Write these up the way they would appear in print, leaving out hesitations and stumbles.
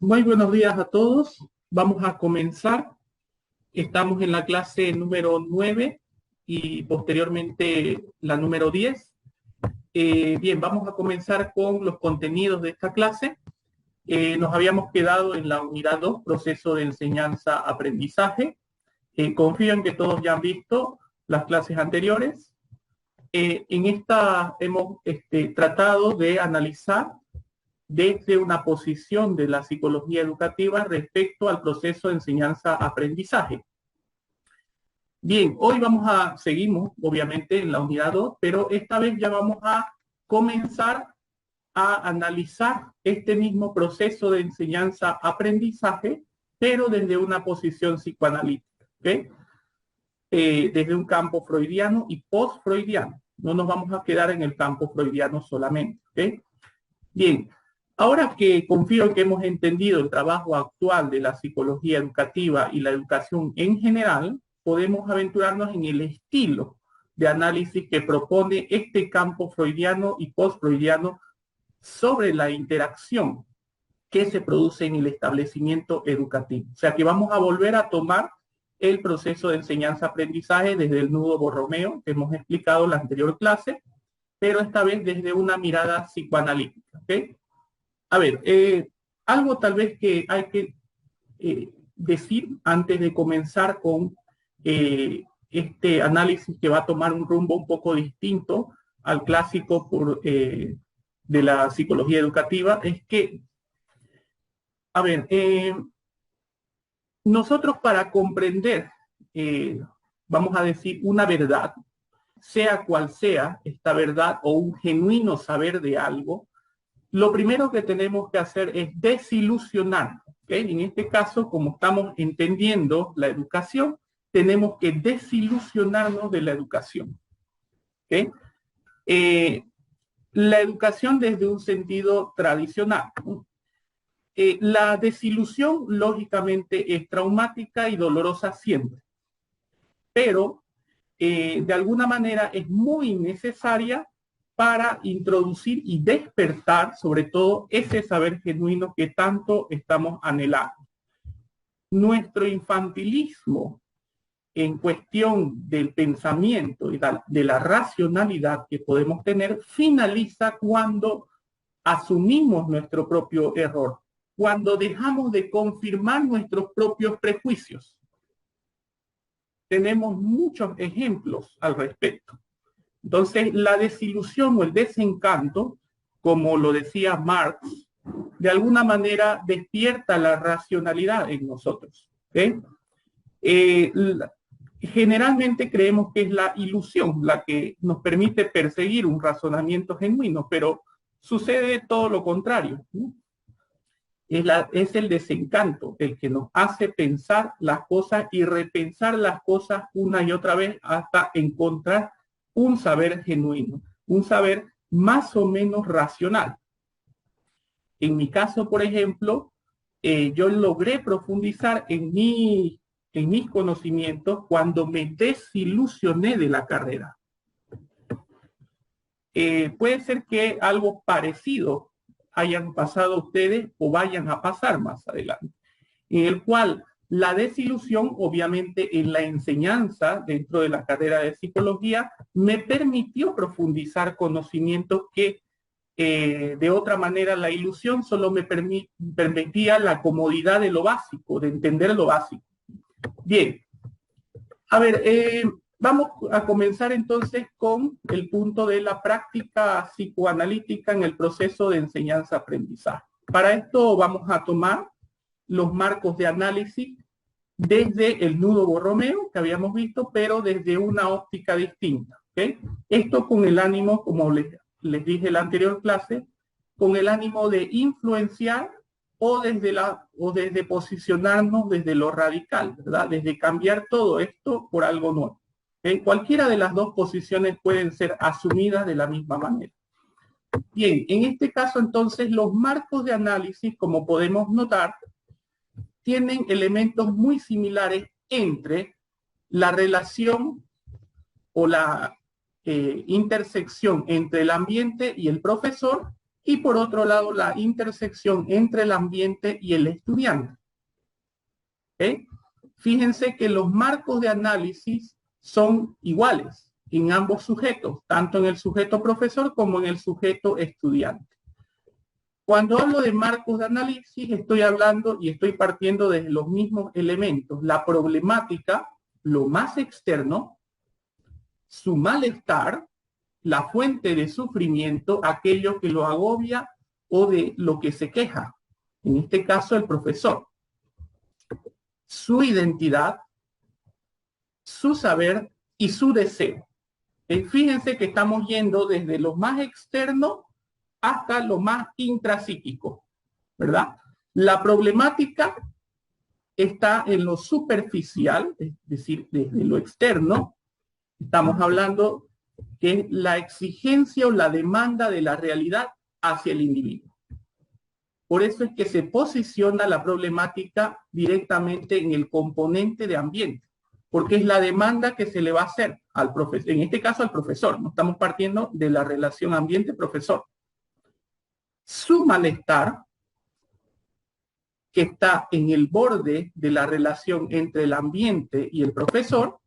Muy buenos días a todos. Vamos a comenzar. Estamos en la clase número 9 y posteriormente la número 10. Bien, vamos a comenzar con los contenidos de esta clase. Nos habíamos quedado en la unidad 2, proceso de enseñanza-aprendizaje. Confío en que todos ya han visto las clases anteriores. En esta hemos tratado de analizar desde una posición de la psicología educativa respecto al proceso de enseñanza-aprendizaje. Bien, hoy seguimos obviamente en la unidad 2, pero esta vez ya vamos a comenzar a analizar este mismo proceso de enseñanza-aprendizaje, pero desde una posición psicoanalítica, ¿okay? Desde un campo freudiano y post-freudiano. No nos vamos a quedar en el campo freudiano solamente, ¿okay? Bien. Ahora que confío en que hemos entendido el trabajo actual de la psicología educativa y la educación en general, podemos aventurarnos en el estilo de análisis que propone este campo freudiano y post-freudiano sobre la interacción que se produce en el establecimiento educativo. O sea que vamos a volver a tomar el proceso de enseñanza-aprendizaje desde el nudo Borromeo que hemos explicado en la anterior clase, pero esta vez desde una mirada psicoanalítica, ¿ok? A ver, algo tal vez que hay que decir antes de comenzar con este análisis que va a tomar un rumbo un poco distinto al clásico de la psicología educativa, es que, a ver, nosotros para comprender, vamos a decir, una verdad, sea cual sea esta verdad o un genuino saber de algo, lo primero que tenemos que hacer es desilusionarnos, ¿okay? En este caso, como estamos entendiendo la educación, tenemos que desilusionarnos de la educación, ¿okay? La educación desde un sentido tradicional, ¿no? La desilusión, lógicamente, es traumática y dolorosa siempre, pero de alguna manera es muy necesaria para introducir y despertar, sobre todo, ese saber genuino que tanto estamos anhelando. Nuestro infantilismo en cuestión del pensamiento y de la racionalidad que podemos tener finaliza cuando asumimos nuestro propio error, cuando dejamos de confirmar nuestros propios prejuicios. Tenemos muchos ejemplos al respecto. Entonces, la desilusión o el desencanto, como lo decía Marx, de alguna manera despierta la racionalidad en nosotros, ¿okay? Generalmente creemos que es la ilusión la que nos permite perseguir un razonamiento genuino, pero sucede todo lo contrario, ¿no? Es el desencanto el que nos hace pensar las cosas y repensar las cosas una y otra vez hasta encontrar un saber genuino, un saber más o menos racional. En mi caso, por ejemplo, yo logré profundizar en mis conocimientos cuando me desilusioné de la carrera. Puede ser que algo parecido hayan pasado ustedes o vayan a pasar más adelante, en el cual la desilusión, obviamente, en la enseñanza dentro de la carrera de psicología, me permitió profundizar conocimientos que de otra manera la ilusión solo me permitía la comodidad de lo básico, de entender lo básico. Bien, a ver, vamos a comenzar entonces con el punto de la práctica psicoanalítica en el proceso de enseñanza-aprendizaje. Para esto vamos a tomar los marcos de análisis desde el nudo Borromeo que habíamos visto, pero desde una óptica distinta, ¿okay? Esto con el ánimo, como les dije en la anterior clase, con el ánimo de influenciar o desde posicionarnos desde lo radical, ¿verdad? Desde cambiar todo esto por algo nuevo. ¿Okay? Cualquiera de las dos posiciones pueden ser asumidas de la misma manera. Bien, en este caso entonces los marcos de análisis, como podemos notar, tienen elementos muy similares entre la relación o la intersección entre el ambiente y el profesor y por otro lado la intersección entre el ambiente y el estudiante. ¿Okay? Fíjense que los marcos de análisis son iguales en ambos sujetos, tanto en el sujeto profesor como en el sujeto estudiante. Cuando hablo de marcos de análisis, estoy hablando y estoy partiendo de los mismos elementos. La problemática, lo más externo, su malestar, la fuente de sufrimiento, aquello que lo agobia o de lo que se queja. En este caso, el profesor. Su identidad, su saber y su deseo. Fíjense que estamos yendo desde lo más externo hasta lo más intrapsíquico, ¿verdad? La problemática está en lo superficial, es decir, desde lo externo. Estamos hablando que es la exigencia o la demanda de la realidad hacia el individuo. Por eso es que se posiciona la problemática directamente en el componente de ambiente, porque es la demanda que se le va a hacer al profesor, en este caso al profesor, no estamos partiendo de la relación ambiente-profesor. Su malestar, que está en el borde de la relación entre el ambiente y el profesor.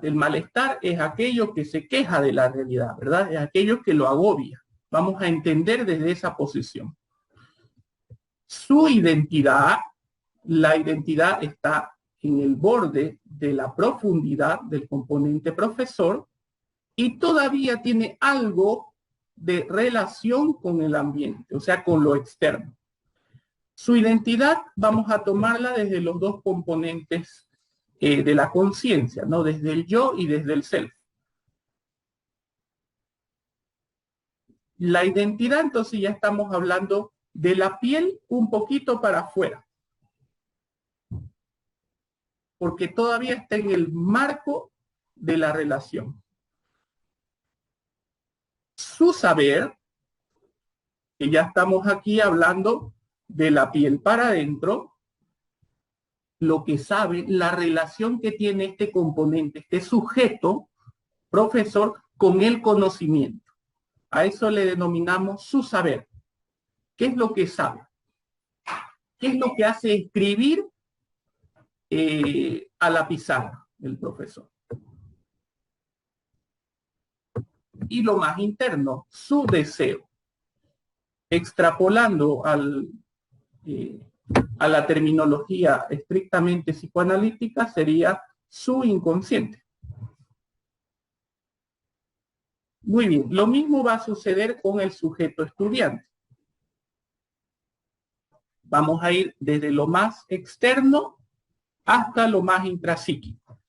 El malestar es aquello que se queja de la realidad, ¿verdad? Es aquello que lo agobia. Vamos a entender desde esa posición. Su identidad, la identidad está en el borde de la profundidad del componente profesor y todavía tiene algo de relación con el ambiente, o sea, con lo externo. Su identidad vamos a tomarla desde los dos componentes de la conciencia, ¿no? Desde el yo y desde el self. La identidad, entonces ya estamos hablando de la piel un poquito para afuera, porque todavía está en el marco de la relación. Su saber, que ya estamos aquí hablando de la piel para adentro, lo que sabe, la relación que tiene este componente, este sujeto, profesor, con el conocimiento. A eso le denominamos su saber. ¿Qué es lo que sabe? ¿Qué es lo que hace escribir a la pizarra el profesor? Y lo más interno, su deseo. Extrapolando a la terminología estrictamente psicoanalítica, sería su inconsciente. Muy bien, lo mismo va a suceder con el sujeto estudiante. Vamos a ir desde lo más externo hasta lo más intrapsíquico.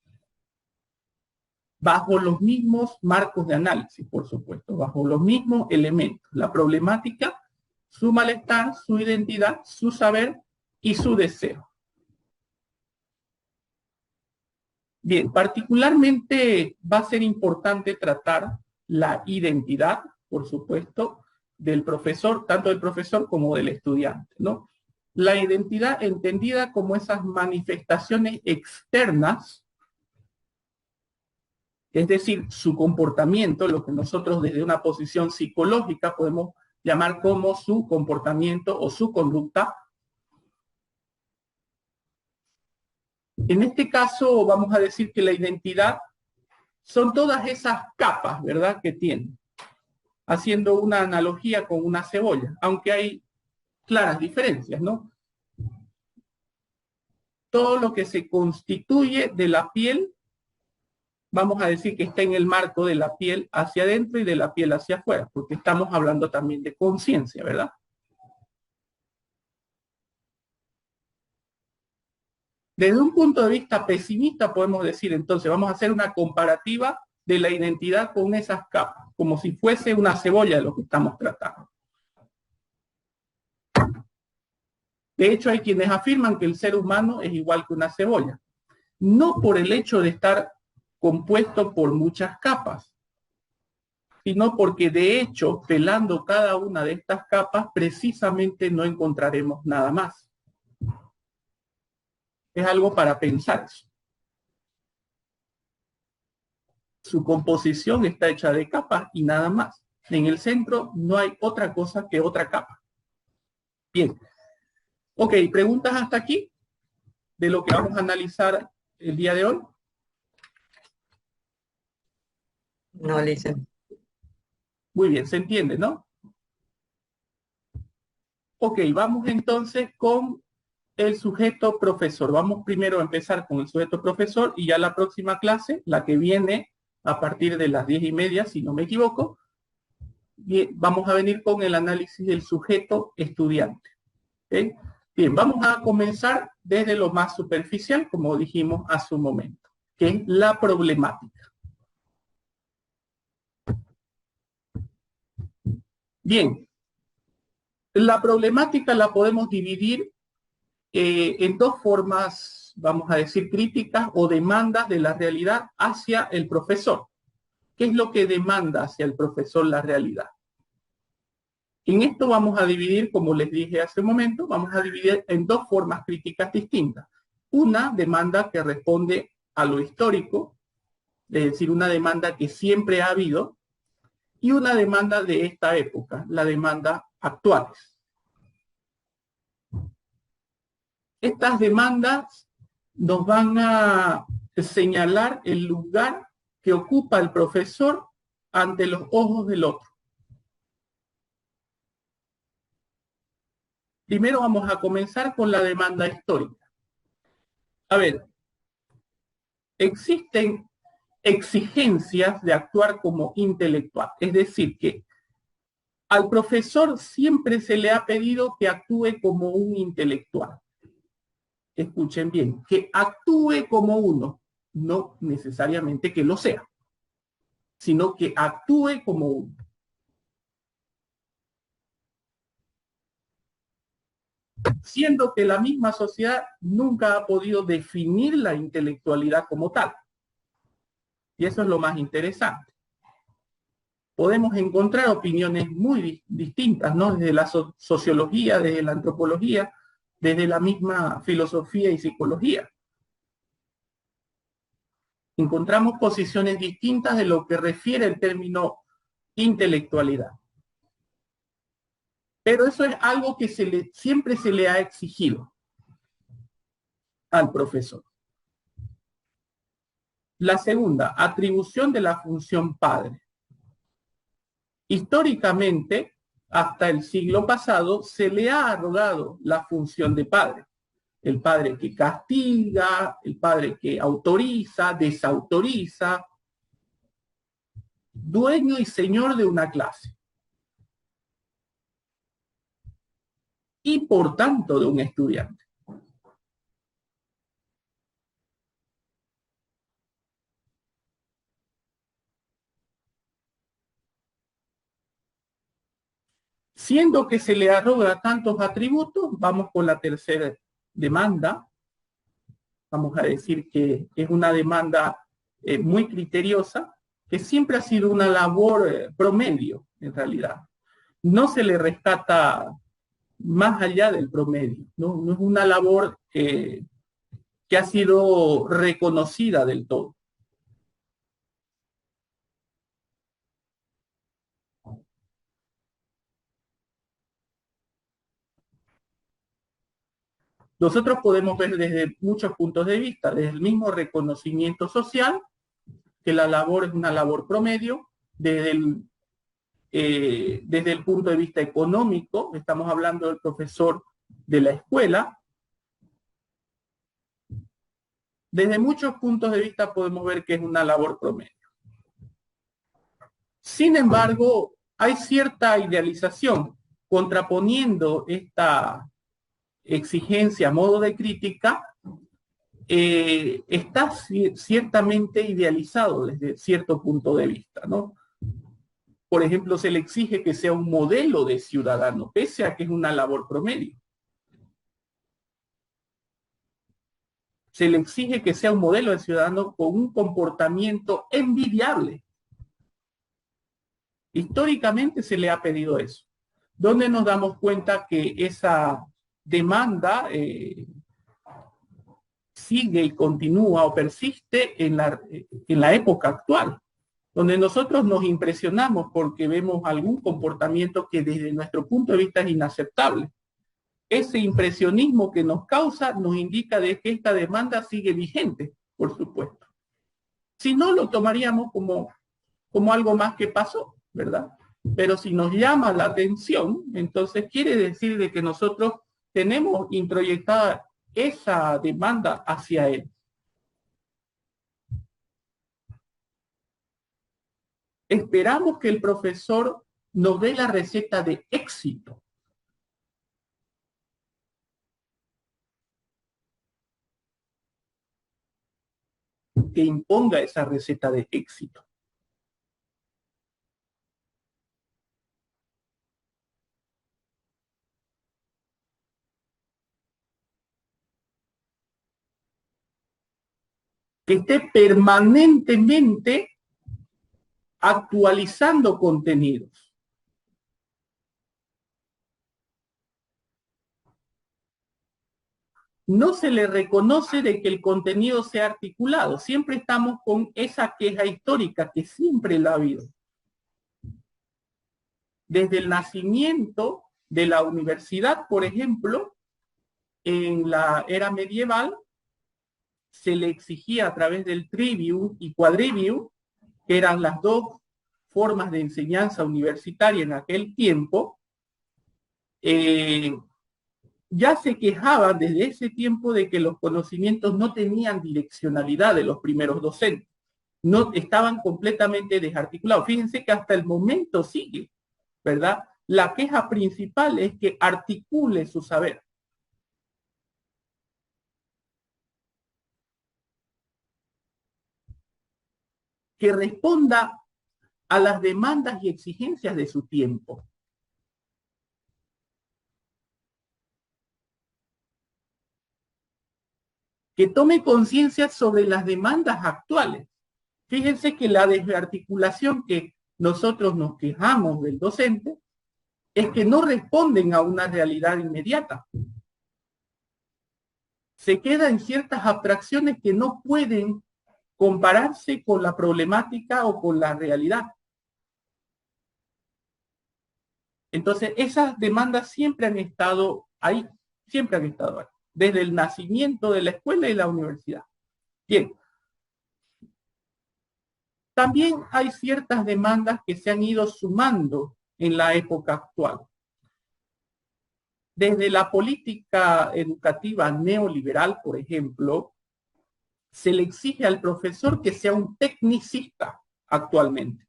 Bajo los mismos marcos de análisis, por supuesto, bajo los mismos elementos. La problemática, su malestar, su identidad, su saber y su deseo. Bien, particularmente va a ser importante tratar la identidad, por supuesto, del profesor, tanto del profesor como del estudiante, ¿no? La identidad entendida como esas manifestaciones externas, es decir, su comportamiento, lo que nosotros desde una posición psicológica podemos llamar como su comportamiento o su conducta. En este caso vamos a decir que la identidad son todas esas capas, ¿verdad?, que tiene, haciendo una analogía con una cebolla, aunque hay claras diferencias, ¿no? Todo lo que se constituye de la piel, vamos a decir que está en el marco de la piel hacia adentro y de la piel hacia afuera, porque estamos hablando también de conciencia, ¿verdad? Desde un punto de vista pesimista podemos decir, entonces, vamos a hacer una comparativa de la identidad con esas capas, como si fuese una cebolla de lo que estamos tratando. De hecho, hay quienes afirman que el ser humano es igual que una cebolla. No por el hecho de estar compuesto por muchas capas, sino porque de hecho, pelando cada una de estas capas, precisamente no encontraremos nada más. Es algo para pensar eso. Su composición está hecha de capas y nada más. En el centro no hay otra cosa que otra capa. Bien. Ok, ¿preguntas hasta aquí de lo que vamos a analizar el día de hoy? No, listen. Muy bien, se entiende, ¿no? Ok, vamos entonces con el sujeto profesor. Vamos primero a empezar con el sujeto profesor y ya la próxima clase, la que viene a partir de las 10:30, si no me equivoco, vamos a venir con el análisis del sujeto estudiante. ¿Okay? Bien, vamos a comenzar desde lo más superficial, como dijimos hace un momento, que es la problemática. Bien, la problemática la podemos dividir en dos formas, vamos a decir, críticas o demandas de la realidad hacia el profesor. ¿Qué es lo que demanda hacia el profesor la realidad? En esto vamos a dividir, como les dije hace un momento, vamos a dividir en dos formas críticas distintas. Una demanda que responde a lo histórico, es decir, una demanda que siempre ha habido, y una demanda de esta época, la demanda actuales. Estas demandas nos van a señalar el lugar que ocupa el profesor ante los ojos del otro. Primero vamos a comenzar con la demanda histórica. A ver, existen exigencias de actuar como intelectual, es decir, que al profesor siempre se le ha pedido que actúe como un intelectual. Escuchen bien, que actúe como uno, no necesariamente que lo sea, sino que actúe como uno. Siendo que la misma sociedad nunca ha podido definir la intelectualidad como tal. Y eso es lo más interesante. Podemos encontrar opiniones muy distintas, ¿no? Desde la sociología, desde la antropología, desde la misma filosofía y psicología. Encontramos posiciones distintas de lo que refiere el término intelectualidad. Pero eso es algo que siempre se le ha exigido al profesor. La segunda, atribución de la función padre. Históricamente, hasta el siglo pasado, se le ha arrogado la función de padre. El padre que castiga, el padre que autoriza, desautoriza, dueño y señor de una clase. Y por tanto de un estudiante. Siendo que se le arroga tantos atributos, vamos con la tercera demanda. Vamos a decir que es una demanda muy criteriosa, que siempre ha sido una labor promedio, en realidad. No se le rescata más allá del promedio, no, no es una labor que ha sido reconocida del todo. Nosotros podemos ver desde muchos puntos de vista, desde el mismo reconocimiento social, que la labor es una labor promedio, desde el punto de vista económico, estamos hablando del profesor de la escuela. Desde muchos puntos de vista podemos ver que es una labor promedio. Sin embargo, hay cierta idealización contraponiendo esta exigencia a modo de crítica. Está ciertamente idealizado desde cierto punto de vista, ¿no? Por ejemplo, se le exige que sea un modelo de ciudadano, pese a que es una labor promedio. Se le exige que sea un modelo de ciudadano con un comportamiento envidiable. Históricamente se le ha pedido eso. ¿Dónde nos damos cuenta que esa demanda sigue y continúa o persiste en la época actual? donde nosotros nos impresionamos porque vemos algún comportamiento que desde nuestro punto de vista es inaceptable. Ese impresionismo que nos causa nos indica de que esta demanda sigue vigente, por supuesto. Si no, lo tomaríamos como algo más que pasó, ¿verdad? Pero si nos llama la atención, entonces quiere decir de que nosotros tenemos introyectada esa demanda hacia él. Esperamos que el profesor nos dé la receta de éxito. Que imponga esa receta de éxito. Que esté permanentemente actualizando contenidos. No se le reconoce de que el contenido sea articulado. Siempre estamos con esa queja histórica que siempre la ha habido. Desde el nacimiento de la universidad, por ejemplo, en la era medieval, se le exigía a través del trivium y quadrivium, que eran las dos formas de enseñanza universitaria en aquel tiempo, ya se quejaban desde ese tiempo de que los conocimientos no tenían direccionalidad de los primeros docentes, no estaban completamente desarticulados. Fíjense que hasta el momento sigue, ¿verdad? La queja principal es que articule su saber. Que responda a las demandas y exigencias de su tiempo. Que tome conciencia sobre las demandas actuales. Fíjense que la desarticulación que nosotros nos quejamos del docente es que no responden a una realidad inmediata. Se queda en ciertas abstracciones que no pueden compararse con la problemática o con la realidad. Entonces, esas demandas siempre han estado ahí, desde el nacimiento de la escuela y la universidad. Bien. También hay ciertas demandas que se han ido sumando en la época actual. Desde la política educativa neoliberal, por ejemplo, se le exige al profesor que sea un tecnicista actualmente,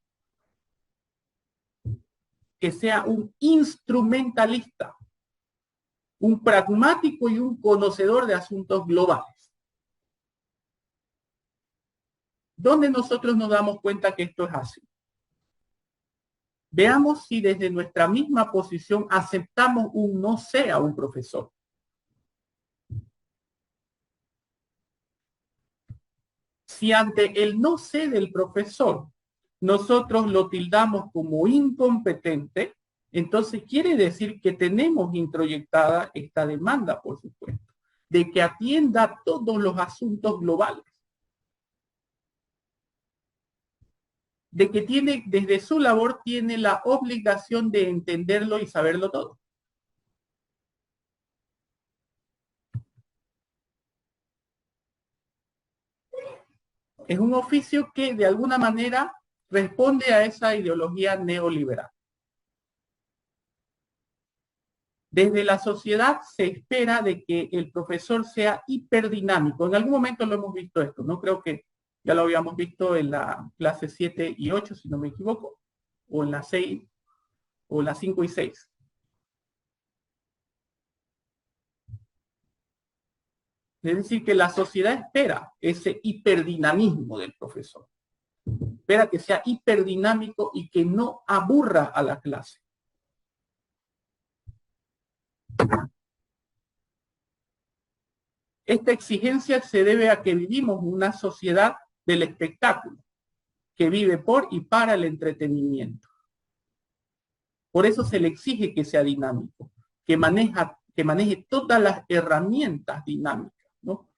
que sea un instrumentalista, un pragmático y un conocedor de asuntos globales. ¿Dónde nosotros nos damos cuenta que esto es así? Veamos si desde nuestra misma posición aceptamos un no sé a un profesor. Si ante el no sé del profesor nosotros lo tildamos como incompetente, entonces quiere decir que tenemos introyectada esta demanda, por supuesto, de que atienda todos los asuntos globales. De que tiene, desde su labor, tiene la obligación de entenderlo y saberlo todo. Es un oficio que de alguna manera responde a esa ideología neoliberal. Desde la sociedad se espera de que el profesor sea hiperddinámico. En algún momento lo hemos visto esto, ¿no? Creo que ya lo habíamos visto en la clase 7 y 8, si no me equivoco, o en la 6, o en la 5 y 6. Es decir, que la sociedad espera ese hiperdinamismo del profesor. Espera que sea hiperdinámico y que no aburra a la clase. Esta exigencia se debe a que vivimos una sociedad del espectáculo, que vive por y para el entretenimiento. Por eso se le exige que sea dinámico, que maneje todas las herramientas dinámicas, ¿no?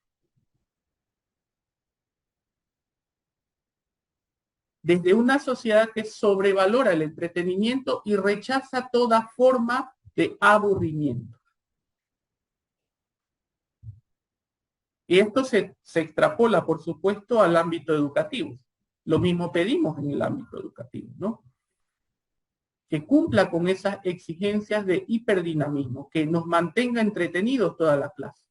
desde una sociedad que sobrevalora el entretenimiento y rechaza toda forma de aburrimiento. Y esto se extrapola, por supuesto, al ámbito educativo. Lo mismo pedimos en el ámbito educativo, ¿no? Que cumpla con esas exigencias de hiperdinamismo, que nos mantenga entretenidos toda la clase.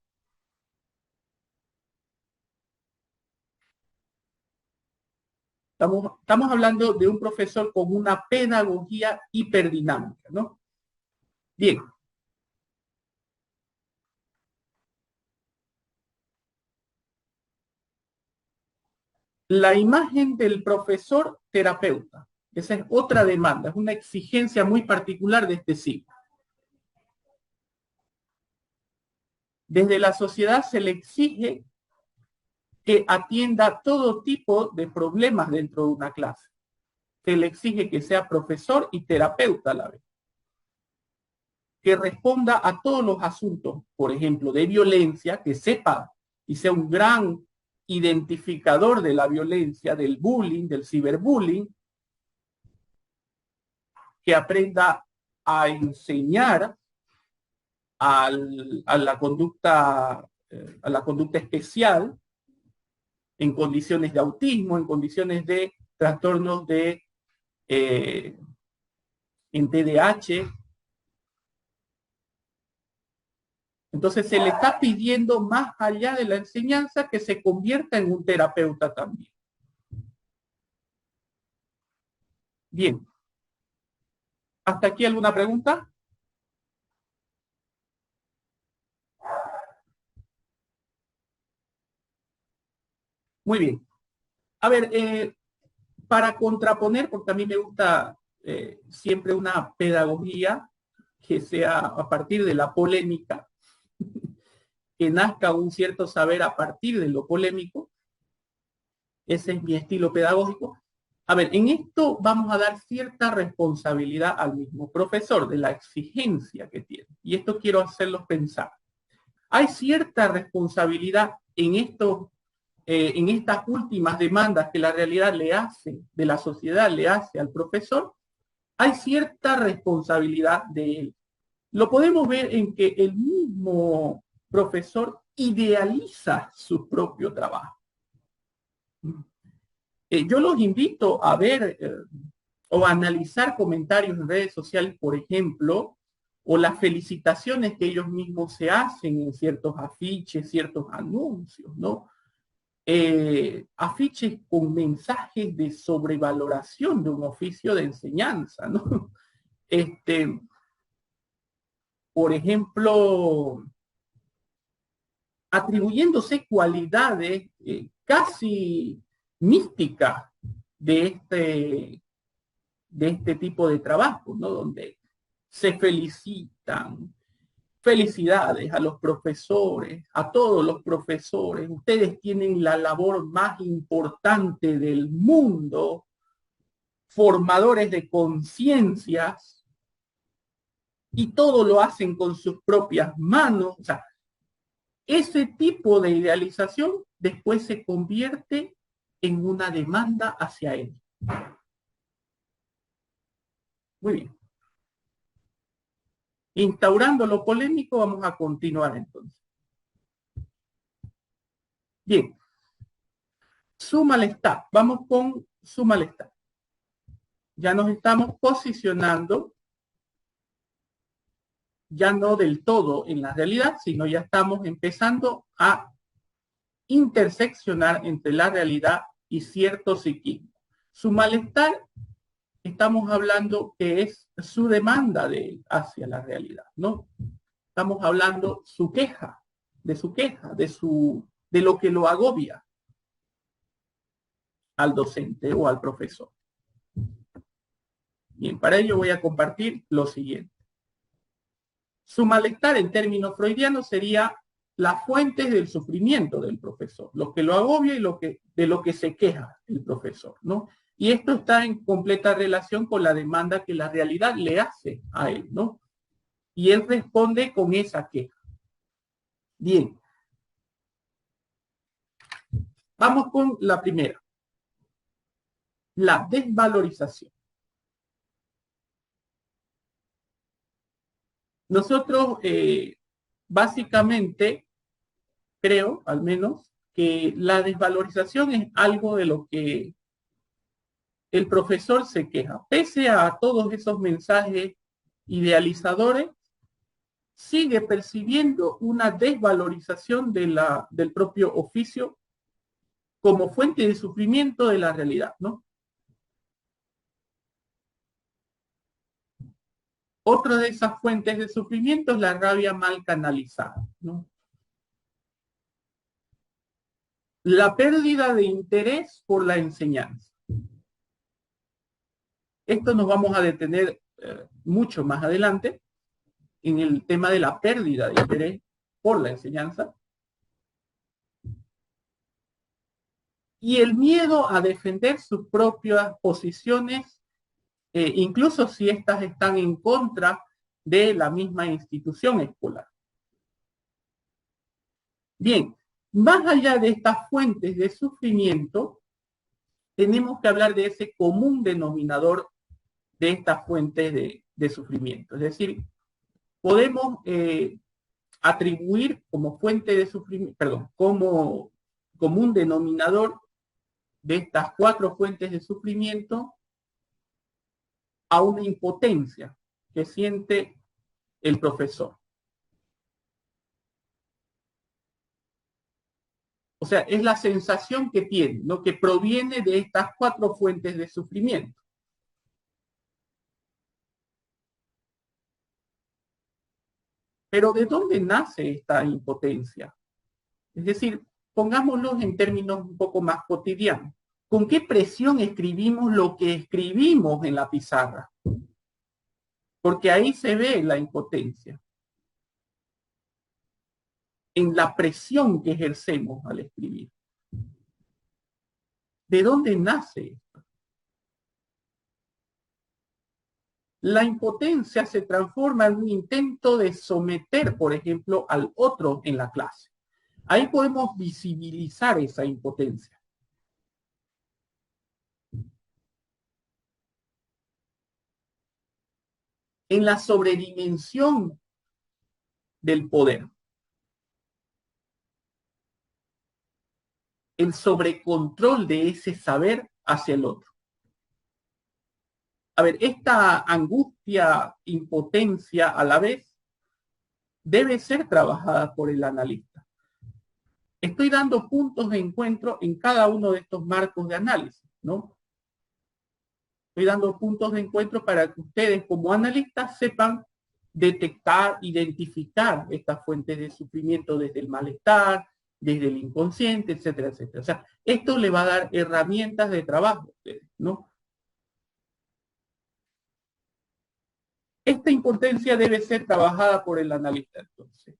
Estamos hablando de un profesor con una pedagogía hiperdinámica, ¿no? Bien. La imagen del profesor terapeuta. Esa es otra demanda, es una exigencia muy particular de este siglo. Desde la sociedad se le exige que atienda todo tipo de problemas dentro de una clase. Se le exige que sea profesor y terapeuta a la vez. Que responda a todos los asuntos, por ejemplo, de violencia, que sepa y sea un gran identificador de la violencia, del bullying, del ciberbullying, que aprenda a enseñar a la conducta especial en condiciones de autismo, en condiciones de trastornos de en TDAH. Entonces se le está pidiendo más allá de la enseñanza que se convierta en un terapeuta también. Bien. ¿Hasta aquí alguna pregunta? Muy bien. A ver, para contraponer, porque a mí me gusta siempre una pedagogía que sea a partir de la polémica, que nazca un cierto saber a partir de lo polémico. Ese es mi estilo pedagógico. A ver, en esto vamos a dar cierta responsabilidad al mismo profesor de la exigencia que tiene. Y esto quiero hacerlos pensar. Hay cierta responsabilidad en estas últimas demandas que la realidad le hace, de la sociedad le hace al profesor. Hay cierta responsabilidad de él. Lo podemos ver en que el mismo profesor idealiza su propio trabajo. Yo los invito a ver o a analizar comentarios en redes sociales, por ejemplo, o las felicitaciones que ellos mismos se hacen en ciertos afiches, ciertos anuncios, ¿no? Afiches con mensajes de sobrevaloración de un oficio de enseñanza, ¿no? Por ejemplo, atribuyéndose cualidades casi místicas de este tipo de trabajo, ¿no? Donde se felicitan. Felicidades a los profesores, a todos los profesores. Ustedes tienen la labor más importante del mundo, formadores de conciencias, y todo lo hacen con sus propias manos. O sea, ese tipo de idealización después se convierte en una demanda hacia él. Muy bien. Instaurando lo polémico, vamos a continuar entonces. Bien. Su malestar. Vamos con su malestar. Ya nos estamos posicionando, ya no del todo en la realidad, sino ya estamos empezando a interseccionar entre la realidad y cierto psiquismo. Su malestar, estamos hablando que es su demanda hacia la realidad, ¿no? Estamos hablando su queja, de lo que lo agobia al docente o al profesor. Bien, para ello voy a compartir lo siguiente. Su malestar en términos freudianos sería las fuentes del sufrimiento del profesor, lo que lo agobia y de lo que se queja el profesor, ¿no? Y esto está en completa relación con la demanda que la realidad le hace a él, ¿no? Y él responde con esa queja. Bien. Vamos con la primera. la desvalorización. Nosotros, básicamente, creo, al menos, que la desvalorización es algo de lo que el profesor se queja. Pese a todos esos mensajes idealizadores, sigue percibiendo una desvalorización del propio oficio como fuente de sufrimiento de la realidad, ¿no? Otra de esas fuentes de sufrimiento es la rabia mal canalizada, ¿no? La pérdida de interés por la enseñanza. Esto nos vamos a detener mucho más adelante en el tema de la pérdida de interés por la enseñanza. Y el miedo a defender sus propias posiciones, incluso si éstas están en contra de la misma institución escolar. Bien, más allá de estas fuentes de sufrimiento, tenemos que hablar de ese común denominador de estas fuentes de sufrimiento. Es decir, podemos atribuir como fuente de sufrimiento, perdón, como común denominador de estas 4 fuentes de sufrimiento a una impotencia que siente el profesor. O sea, es la sensación que tiene, ¿no? Que proviene de estas 4 fuentes de sufrimiento. Pero ¿de dónde nace esta impotencia? Es decir, pongámoslo en términos un poco más cotidianos. ¿Con qué presión escribimos lo que escribimos en la pizarra? Porque ahí se ve la impotencia. En la presión que ejercemos al escribir. ¿De dónde nace esto? La impotencia se transforma en un intento de someter, por ejemplo, al otro en la clase. Ahí podemos visibilizar esa impotencia. En la sobredimensión del poder. El sobrecontrol de ese saber hacia el otro. A ver, esta angustia, impotencia a la vez, debe ser trabajada por el analista. Estoy dando puntos de encuentro en cada uno de estos marcos de análisis, ¿no? Estoy dando puntos de encuentro para que ustedes como analistas sepan detectar, identificar estas fuentes de sufrimiento desde el malestar, desde el inconsciente, etcétera, etcétera. O sea, esto le va a dar herramientas de trabajo, ¿no? Esta impotencia debe ser trabajada por el analista, entonces,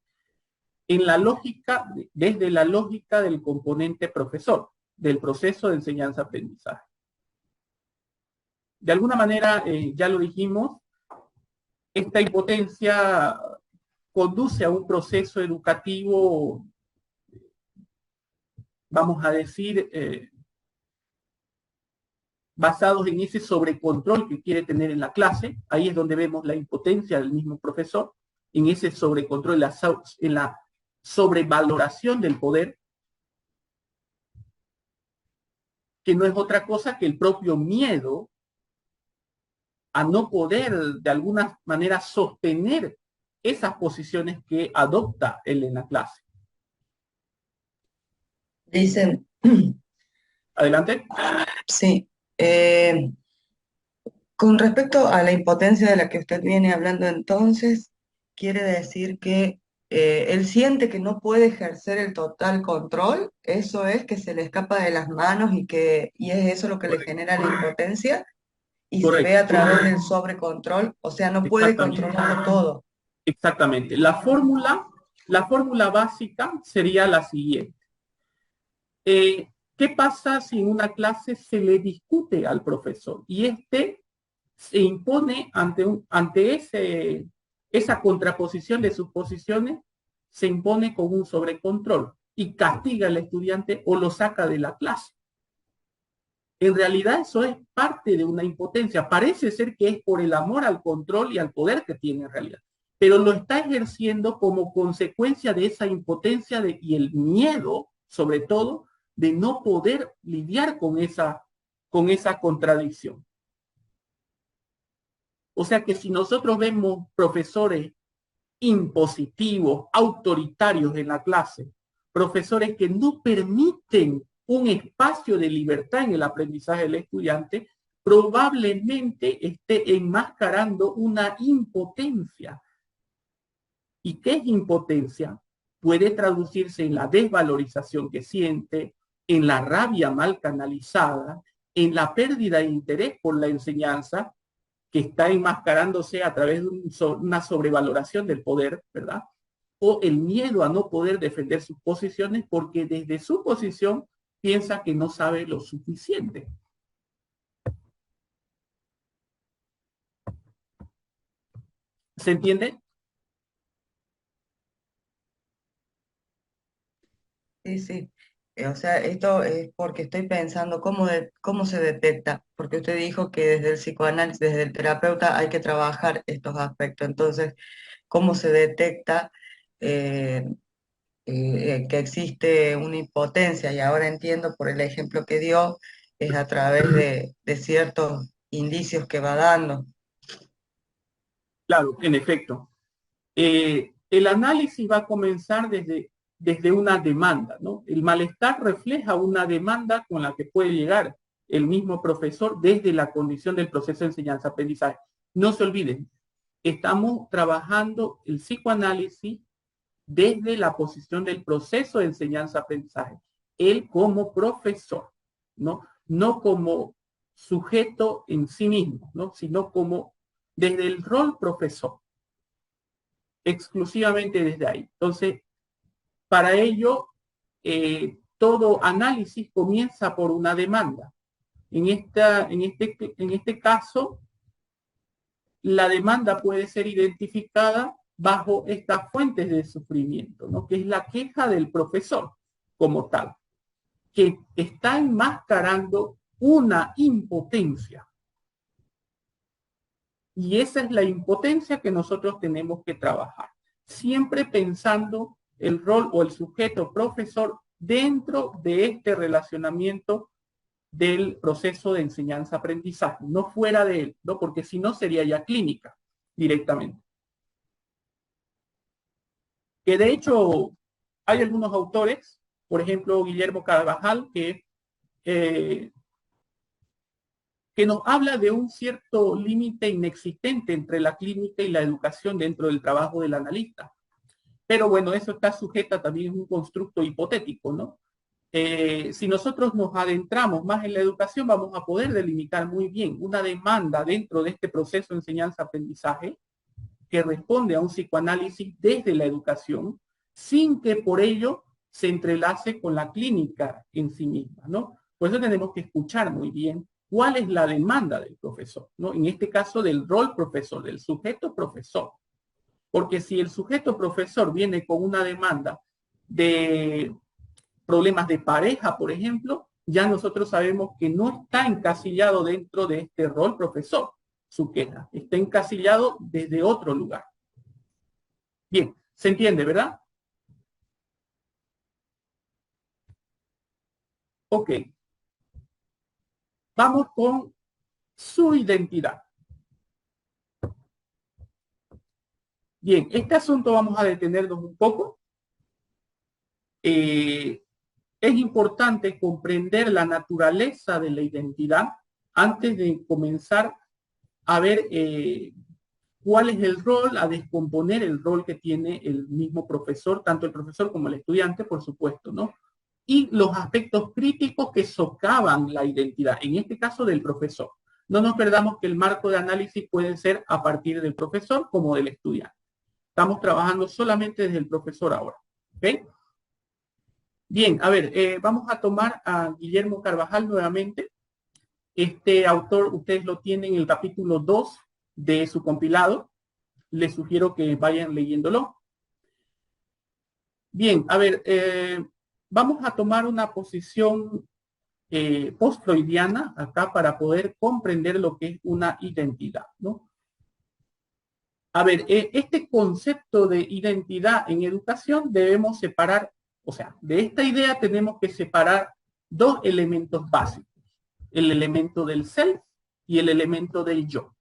en la lógica, desde la lógica del componente profesor, del proceso de enseñanza-aprendizaje. De alguna manera, ya lo dijimos, esta impotencia conduce a un proceso educativo, vamos a decir, basados en ese sobrecontrol que quiere tener en la clase. Ahí es donde vemos la impotencia del mismo profesor, en ese sobrecontrol, en la sobrevaloración del poder, que no es otra cosa que el propio miedo a no poder de alguna manera sostener esas posiciones que adopta él en la clase. Dicen, Adelante. sí, con respecto a la impotencia de la que usted viene hablando entonces, quiere decir que él siente que no puede ejercer el total control, eso es que se le escapa de las manos y es eso lo que le genera la impotencia y se ve a Correcto. través del sobrecontrol, o sea, no puede Exactamente. controlarlo todo. Exactamente. La fórmula básica sería la siguiente. ¿Qué pasa si en una clase se le discute al profesor y este se impone ante esa contraposición de sus posiciones, se impone con un sobrecontrol y castiga al estudiante o lo saca de la clase? En realidad eso es parte de una impotencia. Parece ser que es por el amor al control y al poder que tiene en realidad, pero lo está ejerciendo como consecuencia de esa impotencia y el miedo, sobre todo, de no poder lidiar con esa contradicción. O sea que si nosotros vemos profesores impositivos, autoritarios en la clase, profesores que no permiten un espacio de libertad en el aprendizaje del estudiante, probablemente esté enmascarando una impotencia. ¿Y qué es impotencia? Puede traducirse en la desvalorización que siente, en la rabia mal canalizada, en la pérdida de interés por la enseñanza, que está enmascarándose a través de una sobrevaloración del poder, ¿verdad? O el miedo a no poder defender sus posiciones porque desde su posición piensa que no sabe lo suficiente. ¿Se entiende? Sí, sí. O sea, esto es porque estoy pensando cómo se detecta, porque usted dijo que desde el psicoanálisis, desde el terapeuta hay que trabajar estos aspectos. Entonces, ¿cómo se detecta eh, que existe una impotencia? Y ahora entiendo por el ejemplo que dio, es a través de ciertos indicios que va dando. Claro, en efecto. El análisis va a comenzar desde una demanda, ¿no? El malestar refleja una demanda con la que puede llegar el mismo profesor desde la condición del proceso de enseñanza-aprendizaje. No se olviden, estamos trabajando el psicoanálisis desde la posición del proceso de enseñanza-aprendizaje. Él como profesor, ¿no? No como sujeto en sí mismo, ¿no? Sino como desde el rol profesor, exclusivamente desde ahí. Entonces, para ello, todo análisis comienza por una demanda. En este caso, la demanda puede ser identificada bajo estas fuentes de sufrimiento, ¿no? Que es la queja del profesor como tal, que está enmascarando una impotencia. Y esa es la impotencia que nosotros tenemos que trabajar, siempre pensando el rol o el sujeto profesor dentro de este relacionamiento del proceso de enseñanza-aprendizaje, no fuera de él, ¿no? Porque si no sería ya clínica directamente. Que de hecho hay algunos autores, por ejemplo Guillermo Carvajal, eh, que nos habla de un cierto límite inexistente entre la clínica y la educación dentro del trabajo del analista. Pero bueno, eso está sujeta también a un constructo hipotético, ¿no? Si nosotros nos adentramos más en la educación, vamos a poder delimitar muy bien una demanda dentro de este proceso de enseñanza-aprendizaje que responde a un psicoanálisis desde la educación, sin que por ello se entrelace con la clínica en sí misma, ¿no? Por eso tenemos que escuchar muy bien cuál es la demanda del profesor, ¿no? En este caso del rol profesor, del sujeto profesor. Porque si el sujeto profesor viene con una demanda de problemas de pareja, por ejemplo, ya nosotros sabemos que no está encasillado dentro de este rol profesor, su queja, está encasillado desde otro lugar. Bien, ¿se entiende, verdad? Ok, vamos con su identidad. Bien, este asunto vamos a detenernos un poco. Es importante comprender la naturaleza de la identidad antes de comenzar a ver cuál es el rol, a descomponer el rol que tiene el mismo profesor, tanto el profesor como el estudiante, por supuesto, ¿no? Y los aspectos críticos que socavan la identidad, en este caso del profesor. No nos perdamos que el marco de análisis puede ser a partir del profesor como del estudiante. Estamos trabajando solamente desde el profesor ahora. ¿Ok? Bien, a ver, vamos a tomar a Guillermo Carvajal nuevamente. Este autor, ustedes lo tienen en el capítulo 2 de su compilado. Les sugiero que vayan leyéndolo. Bien, a ver, vamos a tomar una posición post-freudiana acá para poder comprender lo que es una identidad, ¿no? A ver, este concepto de identidad en educación debemos separar, o sea, de esta idea tenemos que separar dos elementos básicos, el elemento del self y el elemento del yo.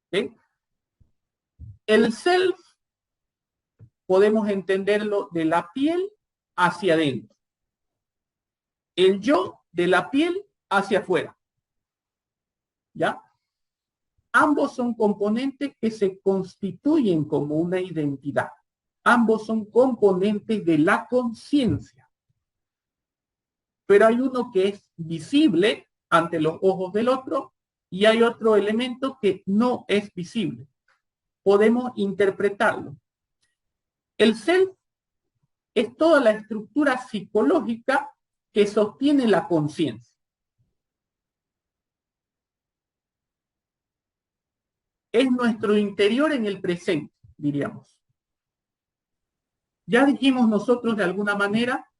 ¿Okay? El self podemos entenderlo de la piel hacia adentro, el yo de la piel hacia afuera, ¿ya? Ambos son componentes que se constituyen como una identidad. Ambos son componentes de la conciencia. Pero hay uno que es visible ante los ojos del otro y hay otro elemento que no es visible. Podemos interpretarlo. El self es toda la estructura psicológica que sostiene la conciencia. Es nuestro interior en el presente, diríamos. Ya dijimos nosotros de alguna manera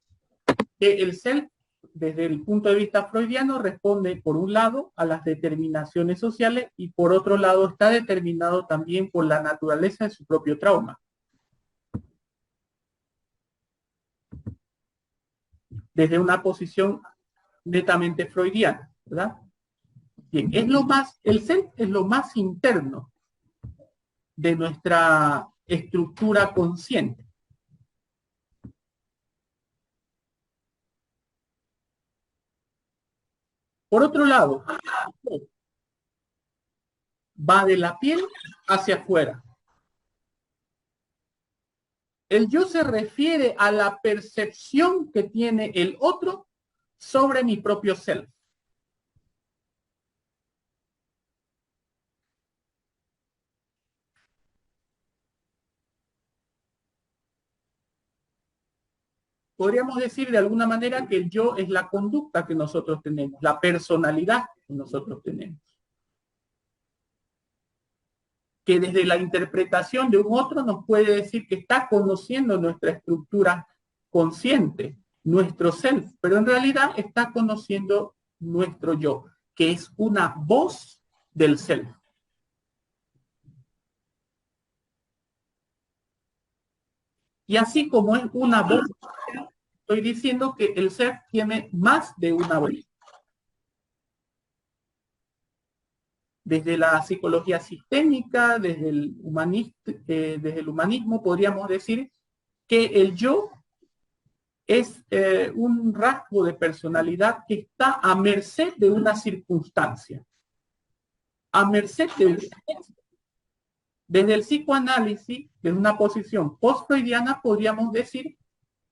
que el self, desde el punto de vista freudiano, responde por un lado a las determinaciones sociales y por otro lado está determinado también por la naturaleza de su propio trauma. Desde una posición netamente freudiana, ¿verdad? Bien, el self es lo más interno de nuestra estructura consciente. Por otro lado, va de la piel hacia afuera. El yo se refiere a la percepción que tiene el otro sobre mi propio self. Podríamos decir de alguna manera que el yo es la conducta que nosotros tenemos, la personalidad que nosotros tenemos. Que desde la interpretación de un otro nos puede decir que está conociendo nuestra estructura consciente, nuestro self, pero en realidad está conociendo nuestro yo, que es una voz del self. Y así como es una voz, estoy diciendo que el self tiene más de una voz. Desde la psicología sistémica, desde el humanismo, podríamos decir que el yo es un rasgo de personalidad que está a merced de una circunstancia, a merced de un contexto. Desde el psicoanálisis, desde una posición post-freudiana, podríamos decir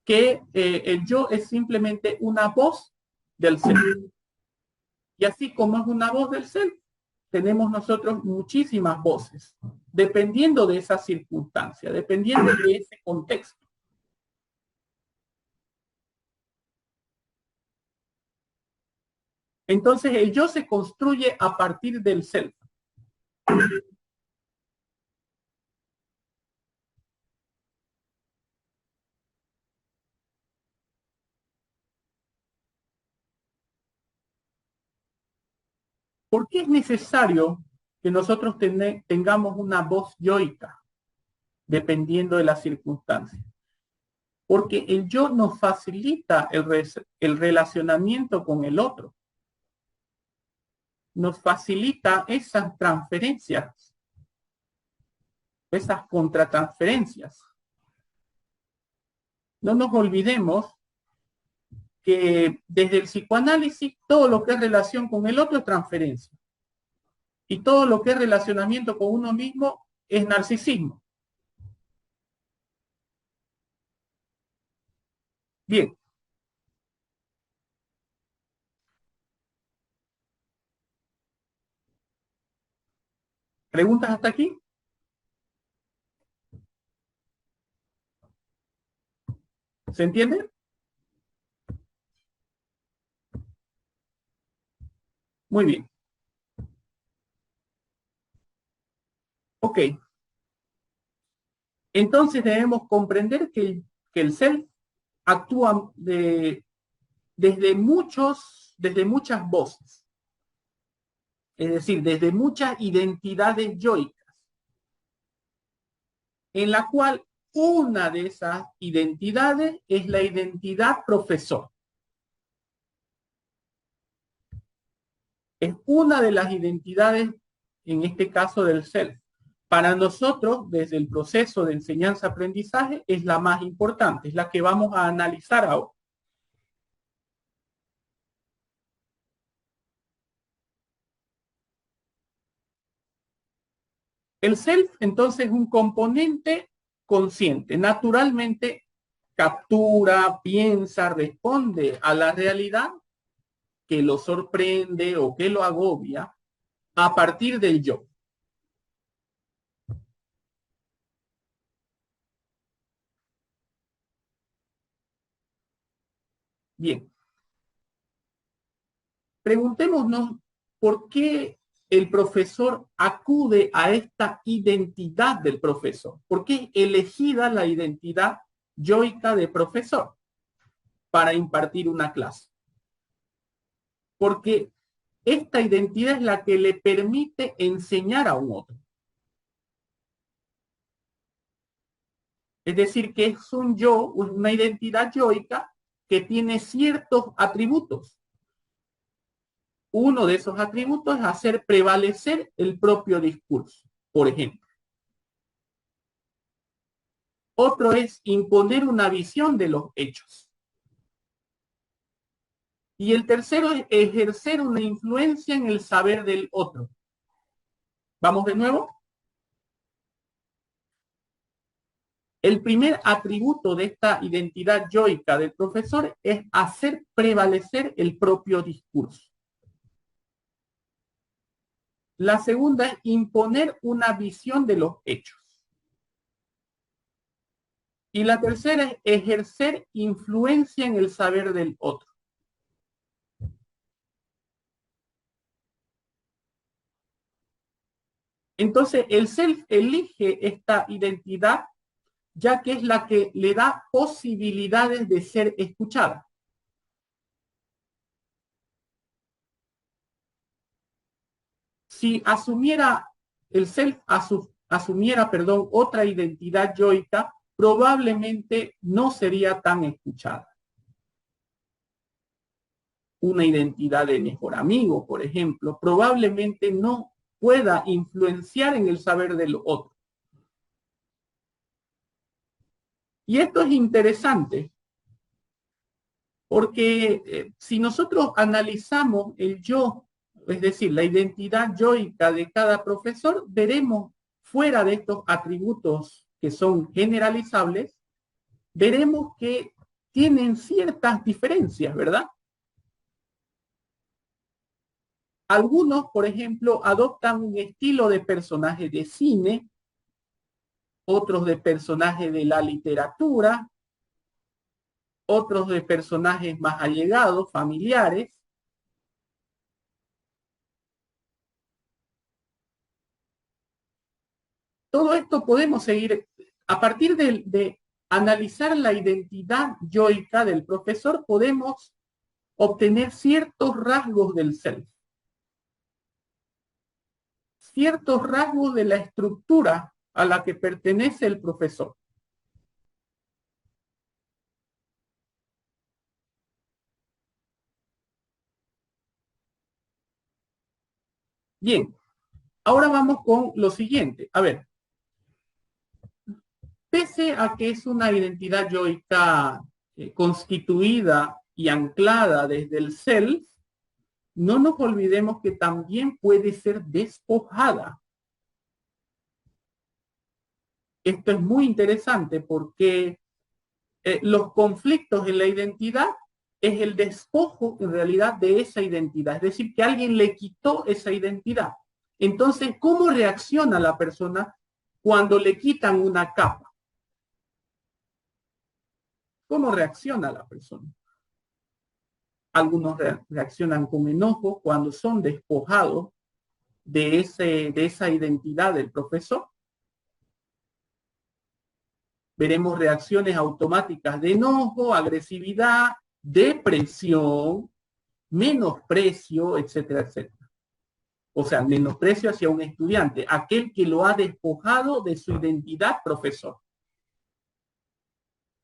que el yo es simplemente una voz del ser. Y así como es una voz del ser, tenemos nosotros muchísimas voces, dependiendo de esa circunstancia, dependiendo de ese contexto. Entonces el yo se construye a partir del self. ¿Por qué es necesario que nosotros tengamos una voz yoica, dependiendo de las circunstancias? Porque el yo nos facilita el relacionamiento con el otro. Nos facilita esas transferencias, esas contratransferencias. No nos olvidemos que desde el psicoanálisis todo lo que es relación con el otro es transferencia. Y todo lo que es relacionamiento con uno mismo es narcisismo. Bien. ¿Preguntas hasta aquí? ¿Se entiende? Muy bien. Ok. Entonces debemos comprender que el self actúa desde muchas voces. Es decir, desde muchas identidades yoicas, en la cual una de esas identidades es la identidad profesor. Es una de las identidades, en este caso del self. Para nosotros, desde el proceso de enseñanza-aprendizaje, es la más importante, es la que vamos a analizar ahora. El self, entonces, es un componente consciente. Naturalmente, captura, piensa, responde a la realidad que lo sorprende o que lo agobia a partir del yo. Bien, preguntémonos por qué el profesor acude a esta identidad del profesor. ¿Por qué es elegida la identidad yoica de profesor para impartir una clase? Porque esta identidad es la que le permite enseñar a un otro. Es decir, que es un yo, una identidad yoica que tiene ciertos atributos. Uno de esos atributos es hacer prevalecer el propio discurso, por ejemplo. Otro es imponer una visión de los hechos. Y el tercero es ejercer una influencia en el saber del otro. ¿Vamos de nuevo? El primer atributo de esta identidad yoica del profesor es hacer prevalecer el propio discurso. La segunda es imponer una visión de los hechos. Y la tercera es ejercer influencia en el saber del otro. Entonces, el self elige esta identidad ya que es la que le da posibilidades de ser escuchada. Si asumiera el self asumiera, otra identidad yoica, probablemente no sería tan escuchada. Una identidad de mejor amigo, por ejemplo, probablemente no pueda influenciar en el saber del otro. Y esto es interesante, porque si nosotros analizamos el yo, es decir, la identidad yoica de cada profesor, veremos fuera de estos atributos que son generalizables, veremos que tienen ciertas diferencias, ¿verdad? Algunos, por ejemplo, adoptan un estilo de personaje de cine, otros de personaje de la literatura, otros de personajes más allegados, familiares. Todo esto podemos seguir, a partir de analizar la identidad yoica del profesor, podemos obtener ciertos rasgos del self, ciertos rasgos de la estructura a la que pertenece el profesor. Bien, ahora vamos con lo siguiente. A ver, pese a que es una identidad yoica constituida y anclada desde el self, no nos olvidemos que también puede ser despojada. Esto es muy interesante porque los conflictos en la identidad es el despojo en realidad de esa identidad. Es decir, que alguien le quitó esa identidad. Entonces, ¿cómo reacciona la persona cuando le quitan una capa? ¿Cómo reacciona la persona? Algunos reaccionan con enojo cuando son despojados de esa identidad del profesor. Veremos reacciones automáticas de enojo, agresividad, depresión, menosprecio, etcétera, etcétera. O sea, menosprecio hacia un estudiante, aquel que lo ha despojado de su identidad profesor.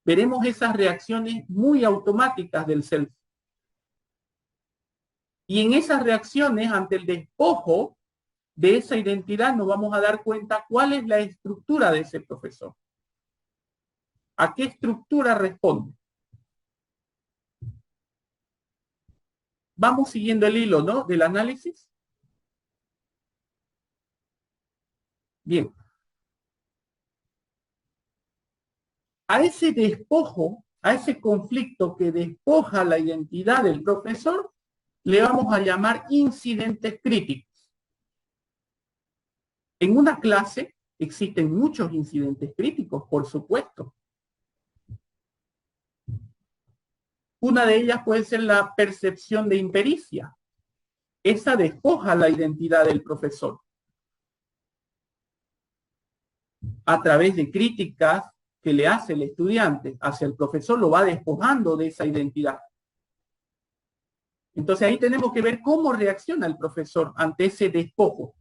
Veremos esas reacciones muy automáticas del self. Y en esas reacciones ante el despojo de esa identidad nos vamos a dar cuenta cuál es la estructura de ese profesor. ¿A qué estructura responde? Vamos siguiendo el hilo, ¿no? Del análisis. Bien. A ese despojo, a ese conflicto que despoja la identidad del profesor, le vamos a llamar incidentes críticos. En una clase existen muchos incidentes críticos, por supuesto. Una de ellas puede ser la percepción de impericia. Esa despoja la identidad del profesor. A través de críticas que le hace el estudiante hacia el profesor, lo va despojando de esa identidad. Entonces ahí tenemos que ver cómo reacciona el profesor ante ese despojo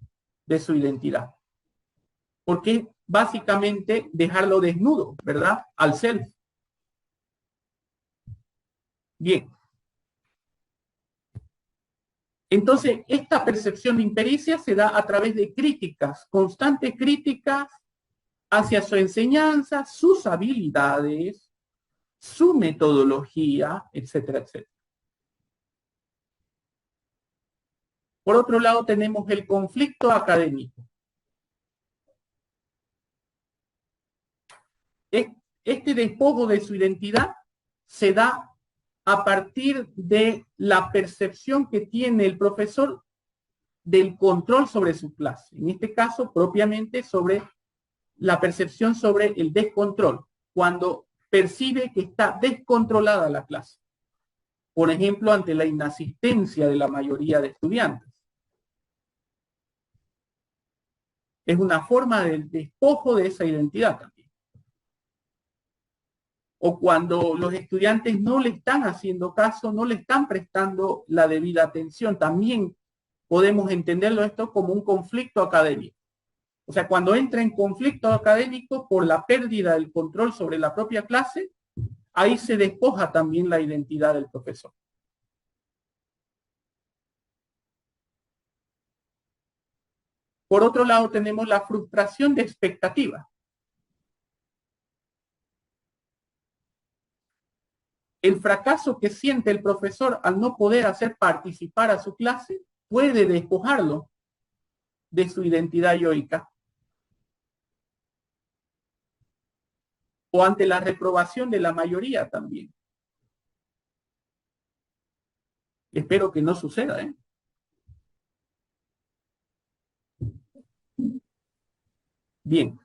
de su identidad. Porque básicamente dejarlo desnudo, ¿verdad? Al self. Bien. Entonces, esta percepción de impericia se da a través de críticas, constantes críticas hacia su enseñanza, sus habilidades, su metodología, etcétera, etcétera. Por otro lado, tenemos el conflicto académico. Este despojo de su identidad se da a partir de la percepción que tiene el profesor del control sobre su clase. En este caso, propiamente sobre la percepción sobre el descontrol, cuando percibe que está descontrolada la clase. Por ejemplo, ante la inasistencia de la mayoría de estudiantes. Es una forma del despojo de esa identidad también. O cuando los estudiantes no le están haciendo caso, no le están prestando la debida atención. También podemos entenderlo esto como un conflicto académico. O sea, cuando entra en conflicto académico por la pérdida del control sobre la propia clase, ahí se despoja también la identidad del profesor. Por otro lado, tenemos la frustración de expectativa. El fracaso que siente el profesor al no poder hacer participar a su clase puede despojarlo de su identidad yoica. O ante la reprobación de la mayoría también. Espero que no suceda, ¿eh? Bien.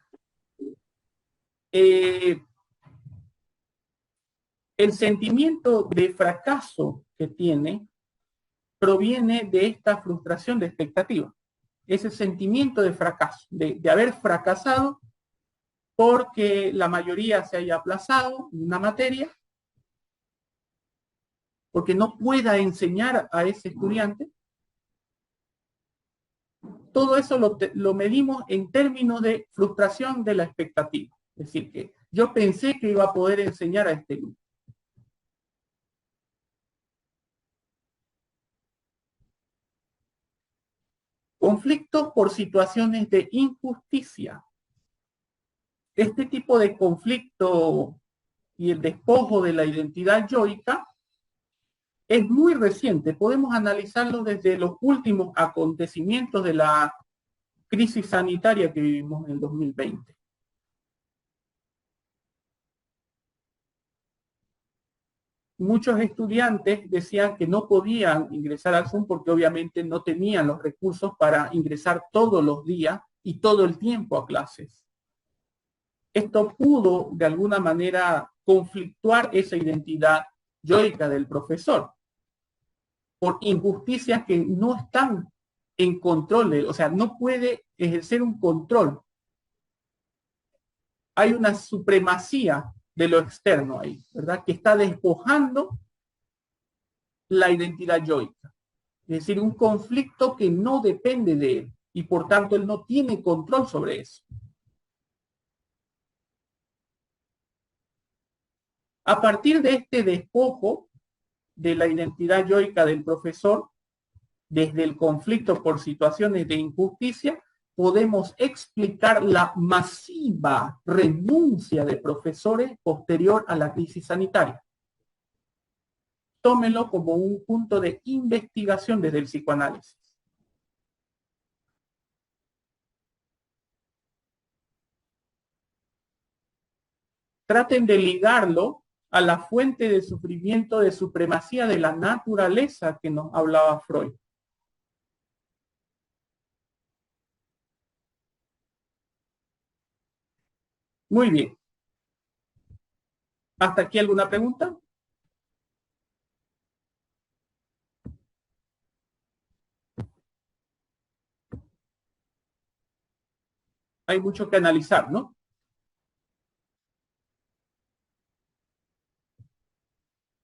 El sentimiento de fracaso que tiene proviene de esta frustración de expectativa. Ese sentimiento de fracaso, de haber fracasado porque la mayoría se haya aplazado en una materia, porque no pueda enseñar a ese estudiante. Todo eso lo medimos en términos de frustración de la expectativa. Es decir, que yo pensé que iba a poder enseñar a este grupo. Conflictos por situaciones de injusticia. Este tipo de conflicto y el despojo de la identidad yoica es muy reciente. Podemos analizarlo desde los últimos acontecimientos de la crisis sanitaria que vivimos en el 2020. Muchos estudiantes decían que no podían ingresar al Zoom porque obviamente no tenían los recursos para ingresar todos los días y todo el tiempo a clases. Esto pudo de alguna manera conflictuar esa identidad yoica del profesor por injusticias que no están en control, o sea, no puede ejercer un control. Hay una supremacía de lo externo ahí, ¿verdad? Que está despojando la identidad yoica. Es decir, un conflicto que no depende de él y por tanto él no tiene control sobre eso. A partir de este despojo de la identidad yoica del profesor, desde el conflicto por situaciones de injusticia, podemos explicar la masiva renuncia de profesores posterior a la crisis sanitaria. Tómenlo como un punto de investigación desde el psicoanálisis. Traten de ligarlo a la fuente de sufrimiento de supremacía de la naturaleza que nos hablaba Freud. Muy bien. ¿Hasta aquí alguna pregunta? Hay mucho que analizar, ¿no?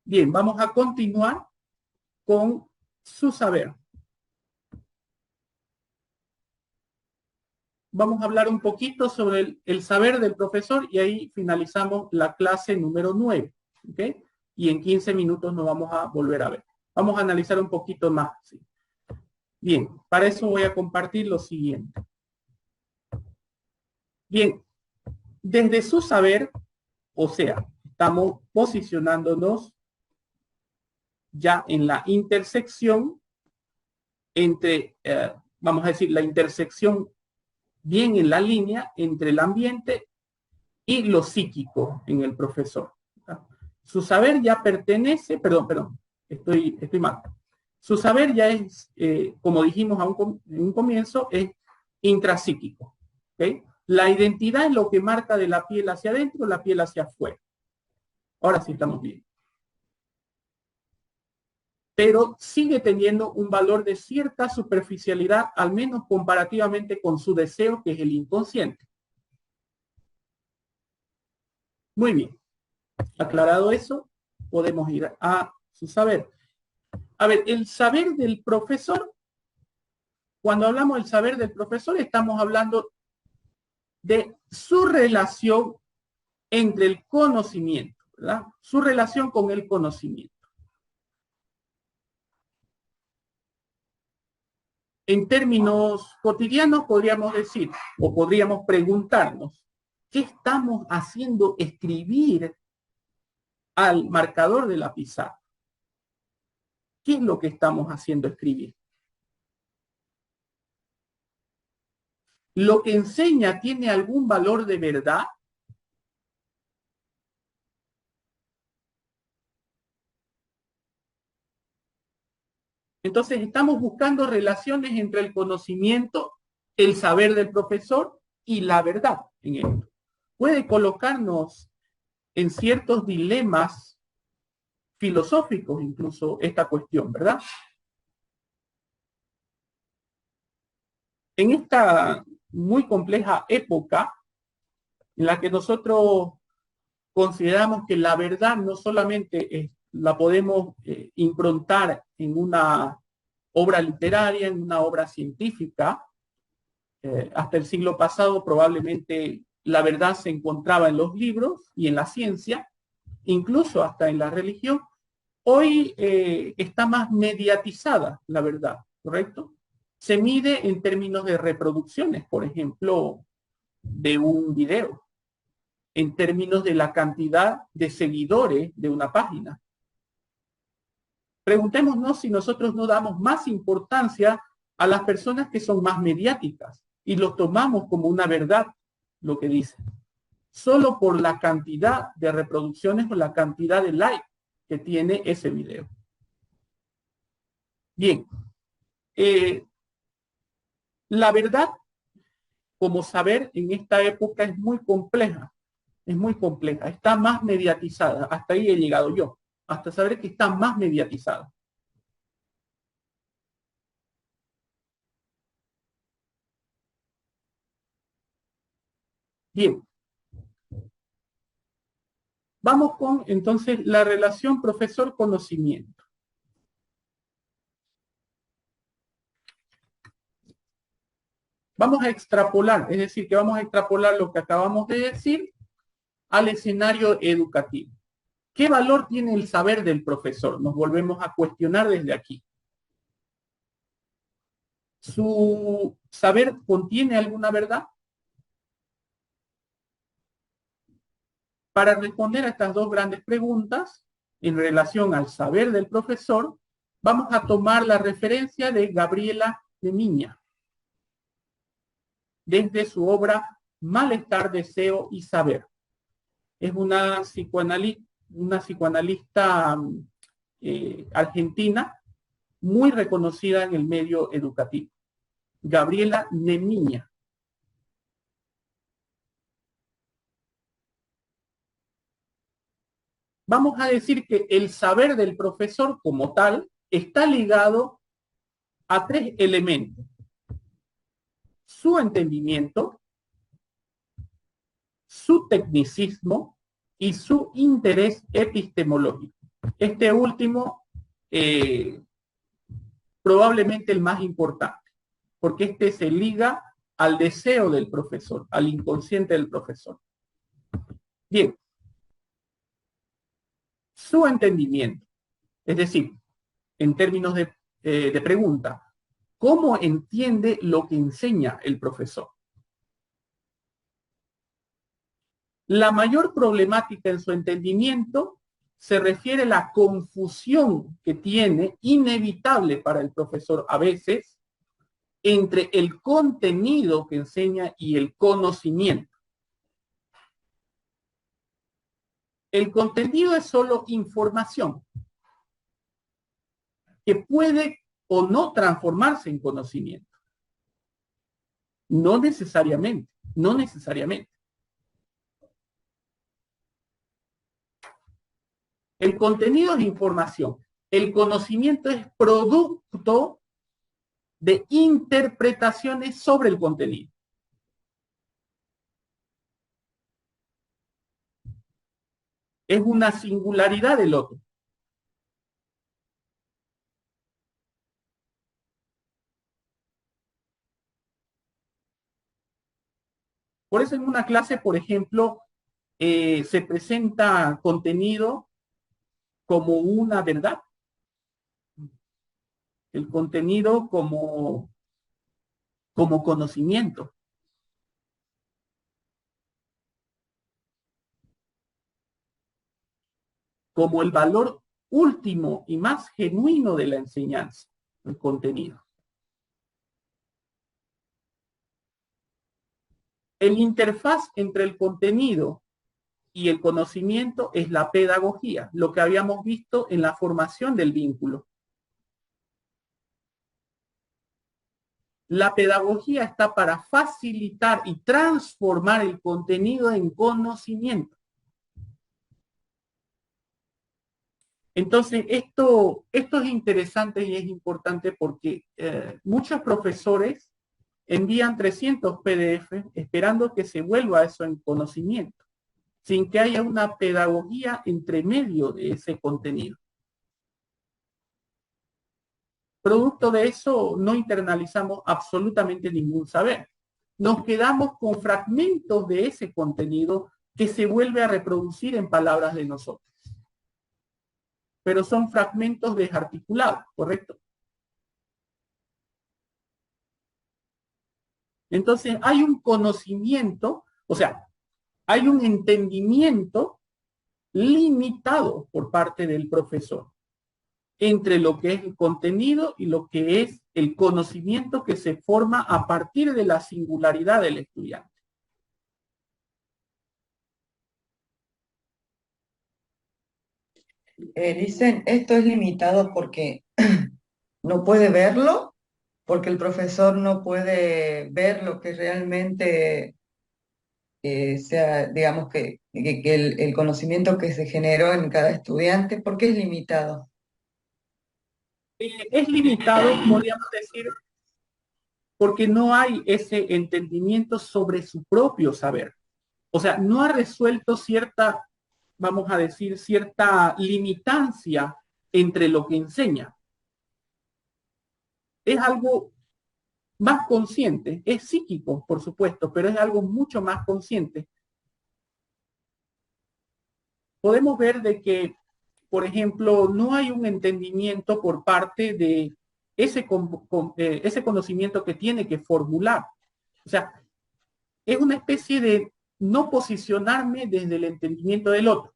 Bien, vamos a continuar con su saber. Vamos a hablar un poquito sobre el saber del profesor y ahí finalizamos la clase número 9. ¿Ok? Y en 15 minutos nos vamos a volver a ver. Vamos a analizar un poquito más. ¿Sí? Bien, para eso voy a compartir lo siguiente. Bien, desde su saber, o sea, estamos posicionándonos ya en la intersección entre, vamos a decir, la intersección bien en la línea entre el ambiente y lo psíquico en el profesor. Su saber ya pertenece, perdón, estoy mal. Su saber ya es, como dijimos en un comienzo, es intrapsíquico. ¿Okay? La identidad es lo que marca de la piel hacia adentro, la piel hacia afuera. Ahora sí estamos bien. Pero sigue teniendo un valor de cierta superficialidad, al menos comparativamente con su deseo, que es el inconsciente. Muy bien. Aclarado eso, podemos ir a su saber. A ver, el saber del profesor, cuando hablamos del saber del profesor, estamos hablando de su relación entre el conocimiento, ¿verdad? Su relación con el conocimiento. En términos cotidianos podríamos decir, o podríamos preguntarnos, ¿qué estamos haciendo escribir al marcador de la pizarra? ¿Qué es lo que estamos haciendo escribir? ¿Lo que enseña tiene algún valor de verdad? Entonces estamos buscando relaciones entre el conocimiento, el saber del profesor y la verdad en esto. Puede colocarnos en ciertos dilemas filosóficos incluso esta cuestión, ¿verdad? En esta muy compleja época en la que nosotros consideramos que la verdad no solamente la podemos improntar en una obra literaria, en una obra científica. Hasta el siglo pasado probablemente la verdad se encontraba en los libros y en la ciencia, incluso hasta en la religión. Hoy está más mediatizada la verdad, ¿correcto? Se mide en términos de reproducciones, por ejemplo, de un video, en términos de la cantidad de seguidores de una página. Preguntémonos si nosotros no damos más importancia a las personas que son más mediáticas y lo tomamos como una verdad lo que dicen, solo por la cantidad de reproducciones o la cantidad de likes que tiene ese video. Bien, la verdad como saber en esta época es muy compleja, está más mediatizada, hasta ahí he llegado yo, hasta saber que está más mediatizada. Bien, vamos con entonces la relación profesor-conocimiento. Vamos a extrapolar, es decir, que vamos a extrapolar lo que acabamos de decir al escenario educativo. ¿Qué valor tiene el saber del profesor? Nos volvemos a cuestionar desde aquí. ¿Su saber contiene alguna verdad? Para responder a estas dos grandes preguntas, en relación al saber del profesor, vamos a tomar la referencia de Gabriela Nemiña, desde su obra Malestar, Deseo y Saber. Es una psicoanalista argentina muy reconocida en el medio educativo. Gabriela Nemiña. Vamos a decir que el saber del profesor como tal está ligado a tres elementos: su entendimiento, su tecnicismo y su interés epistemológico. Este último, probablemente el más importante, porque este se liga al deseo del profesor, al inconsciente del profesor. Bien, su entendimiento, es decir, en términos de pregunta, ¿cómo entiende lo que enseña el profesor? La mayor problemática en su entendimiento se refiere a la confusión que tiene, inevitable para el profesor a veces, entre el contenido que enseña y el conocimiento. El contenido es solo información que puede o no transformarse en conocimiento. No necesariamente, no necesariamente. El contenido es información. El conocimiento es producto de interpretaciones sobre el contenido. Es una singularidad del otro. Por eso en una clase, por ejemplo, se presenta contenido como una verdad. El contenido como conocimiento. Como el valor último y más genuino de la enseñanza, el contenido. El interfaz entre el contenido y el conocimiento es la pedagogía, lo que habíamos visto en la formación del vínculo. La pedagogía está para facilitar y transformar el contenido en conocimiento. Entonces, esto es interesante y es importante porque muchos profesores envían 300 PDF esperando que se vuelva eso en conocimiento, sin que haya una pedagogía entre medio de ese contenido. Producto de eso, no internalizamos absolutamente ningún saber. Nos quedamos con fragmentos de ese contenido que se vuelve a reproducir en palabras de nosotros. Pero son fragmentos desarticulados, ¿correcto? Entonces, hay un conocimiento, o sea, hay un entendimiento limitado por parte del profesor entre lo que es el contenido y lo que es el conocimiento que se forma a partir de la singularidad del estudiante. Dicen, esto es limitado porque no puede verlo, porque el profesor no puede ver lo que realmente sea, digamos que el conocimiento que se generó en cada estudiante, ¿por qué es limitado? Es limitado, podríamos decir, porque no hay ese entendimiento sobre su propio saber. O sea, no ha resuelto cierta, vamos a decir, cierta limitancia entre lo que enseña. Es algo más consciente. Es psíquico, por supuesto, pero es algo mucho más consciente. Podemos ver de que, por ejemplo, no hay un entendimiento por parte de ese conocimiento que tiene que formular. O sea, es una especie de no posicionarme desde el entendimiento del otro.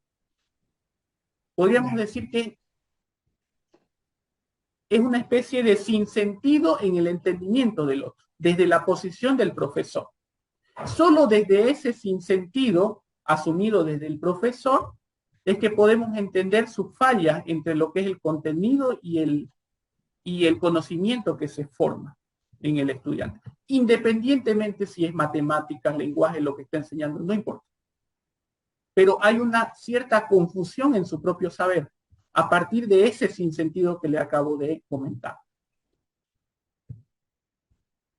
Podríamos decir que es una especie de sinsentido en el entendimiento del otro, desde la posición del profesor. Solo desde ese sinsentido, asumido desde el profesor, es que podemos entender sus fallas entre lo que es el contenido y el conocimiento que se forma en el estudiante. Independientemente si es matemáticas, lenguaje, lo que está enseñando, no importa. Pero hay una cierta confusión en su propio saber a partir de ese sinsentido que le acabo de comentar.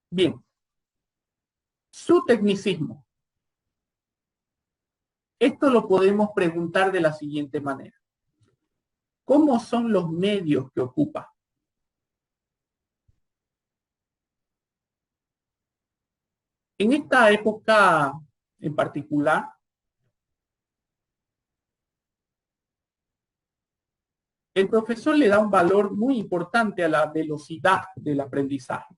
Bien, su tecnicismo. Esto lo podemos preguntar de la siguiente manera. ¿Cómo son los medios que ocupa? En esta época en particular, el profesor le da un valor muy importante a la velocidad del aprendizaje.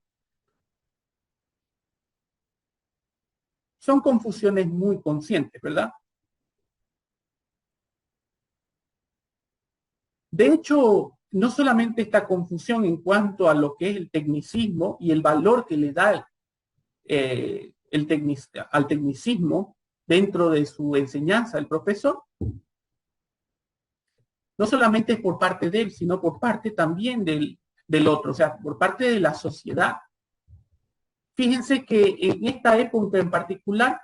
Son confusiones muy conscientes, ¿verdad? De hecho, no solamente esta confusión en cuanto a lo que es el tecnicismo y el valor que le da al tecnicismo dentro de su enseñanza el profesor, no solamente es por parte de él, sino por parte también del otro, o sea, por parte de la sociedad. Fíjense que en esta época en particular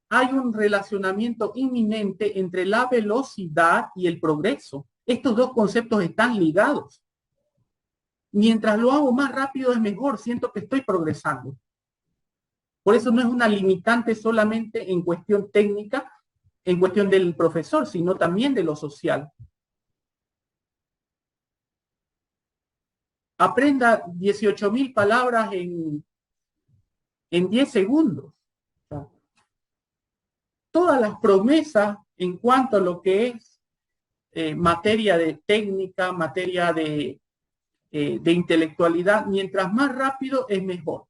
hay un relacionamiento inminente entre la velocidad y el progreso. Estos dos conceptos están ligados. Mientras lo hago más rápido es mejor, siento que estoy progresando. Por eso no es una limitante solamente en cuestión técnica, en cuestión del profesor, sino también de lo social. Aprenda 18.000 palabras en 10 segundos. Todas las promesas en cuanto a lo que es materia de técnica, materia de intelectualidad, mientras más rápido es mejor.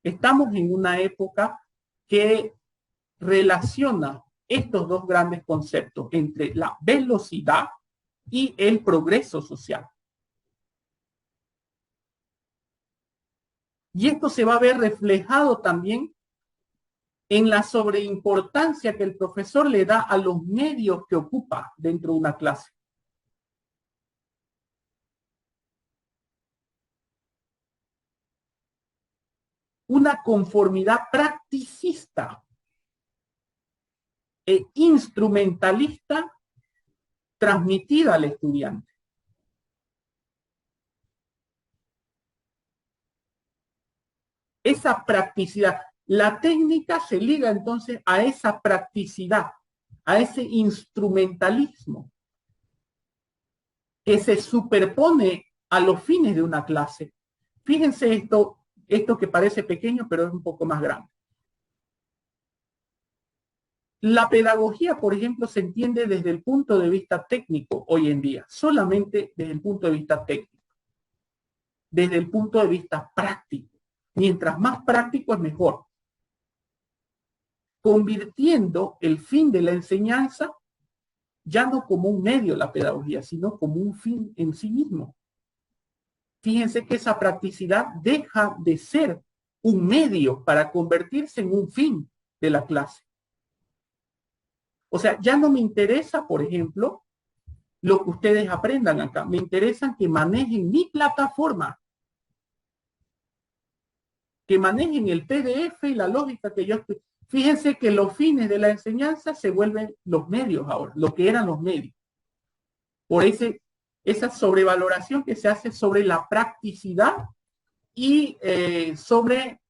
Estamos en una época que relaciona estos dos grandes conceptos entre la velocidad y el progreso social. Y esto se va a ver reflejado también en la sobreimportancia que el profesor le da a los medios que ocupa dentro de una clase. Una conformidad practicista e instrumentalista transmitida al estudiante. Esa practicidad, la técnica se liga entonces a esa practicidad, a ese instrumentalismo que se superpone a los fines de una clase. Fíjense esto que parece pequeño, pero es un poco más grande. La pedagogía, por ejemplo, se entiende desde el punto de vista técnico hoy en día, solamente desde el punto de vista técnico, desde el punto de vista práctico. Mientras más práctico es mejor, convirtiendo el fin de la enseñanza ya no como un medio la pedagogía, sino como un fin en sí mismo. Fíjense que esa practicidad deja de ser un medio para convertirse en un fin de la clase. O sea, ya no me interesa, por ejemplo, lo que ustedes aprendan acá. Me interesa que manejen mi plataforma, que manejen el PDF y la lógica que yo estoy. Fíjense que los fines de la enseñanza se vuelven los medios ahora, lo que eran los medios. Por esa sobrevaloración que se hace sobre la practicidad y sobre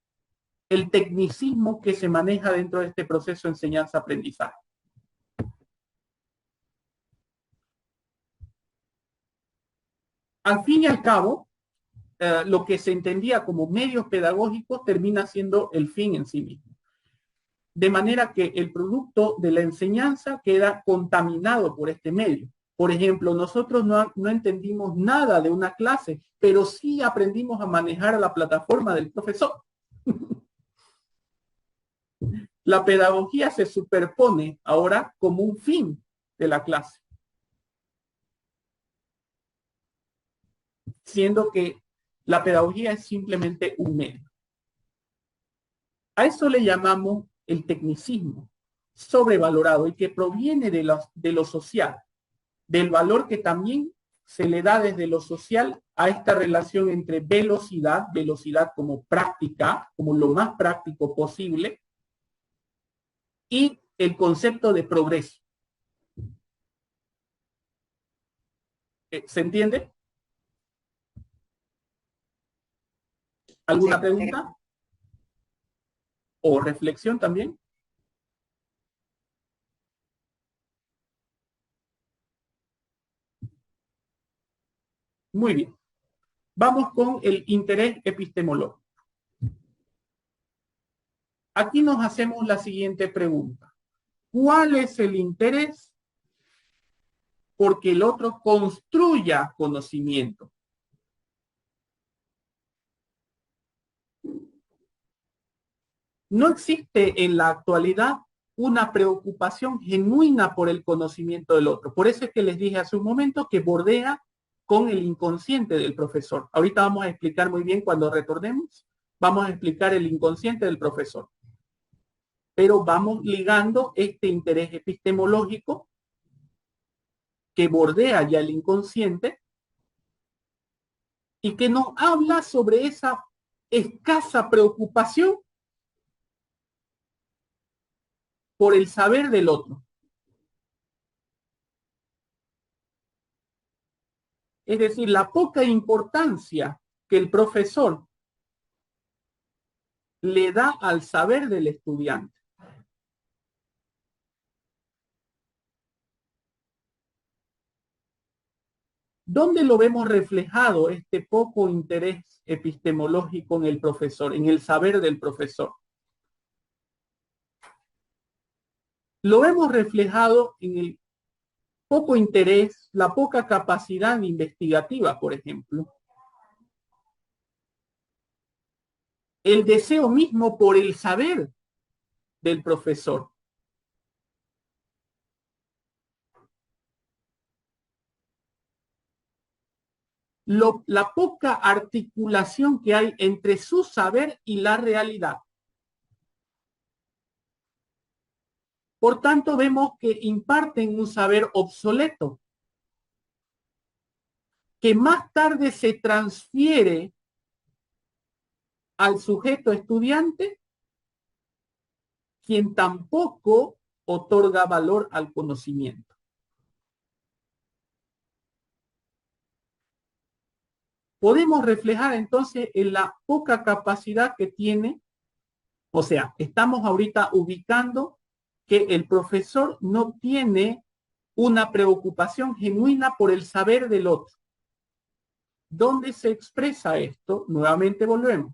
el tecnicismo que se maneja dentro de este proceso de enseñanza-aprendizaje. Al fin y al cabo, lo que se entendía como medios pedagógicos termina siendo el fin en sí mismo. De manera que el producto de la enseñanza queda contaminado por este medio. Por ejemplo, nosotros no entendimos nada de una clase, pero sí aprendimos a manejar la plataforma del profesor. La pedagogía se superpone ahora como un fin de la clase, siendo que la pedagogía es simplemente un medio. A eso le llamamos el tecnicismo, sobrevalorado y que proviene de lo social, del valor que también se le da desde lo social a esta relación entre velocidad, velocidad como práctica, como lo más práctico posible, y el concepto de progreso. ¿Se entiende? ¿Alguna pregunta? ¿O reflexión también? Muy bien. Vamos con el interés epistemológico. Aquí nos hacemos la siguiente pregunta. ¿Cuál es el interés porque el otro construya conocimiento? No existe en la actualidad una preocupación genuina por el conocimiento del otro. Por eso es que les dije hace un momento que bordea con el inconsciente del profesor. Ahorita vamos a explicar muy bien cuando retornemos. Vamos a explicar el inconsciente del profesor. Pero vamos ligando este interés epistemológico que bordea ya el inconsciente y que nos habla sobre esa escasa preocupación por el saber del otro. Es decir, la poca importancia que el profesor le da al saber del estudiante. ¿Dónde lo vemos reflejado este poco interés epistemológico en el profesor, en el saber del profesor? Lo vemos reflejado en el poco interés, la poca capacidad investigativa, por ejemplo. El deseo mismo por el saber del profesor. La poca articulación que hay entre su saber y la realidad. Por tanto, vemos que imparten un saber obsoleto, que más tarde se transfiere al sujeto estudiante, quien tampoco otorga valor al conocimiento. Podemos reflejar entonces en la poca capacidad que tiene, o sea, estamos ahorita ubicando que el profesor no tiene una preocupación genuina por el saber del otro. ¿Dónde se expresa esto? Nuevamente volvemos.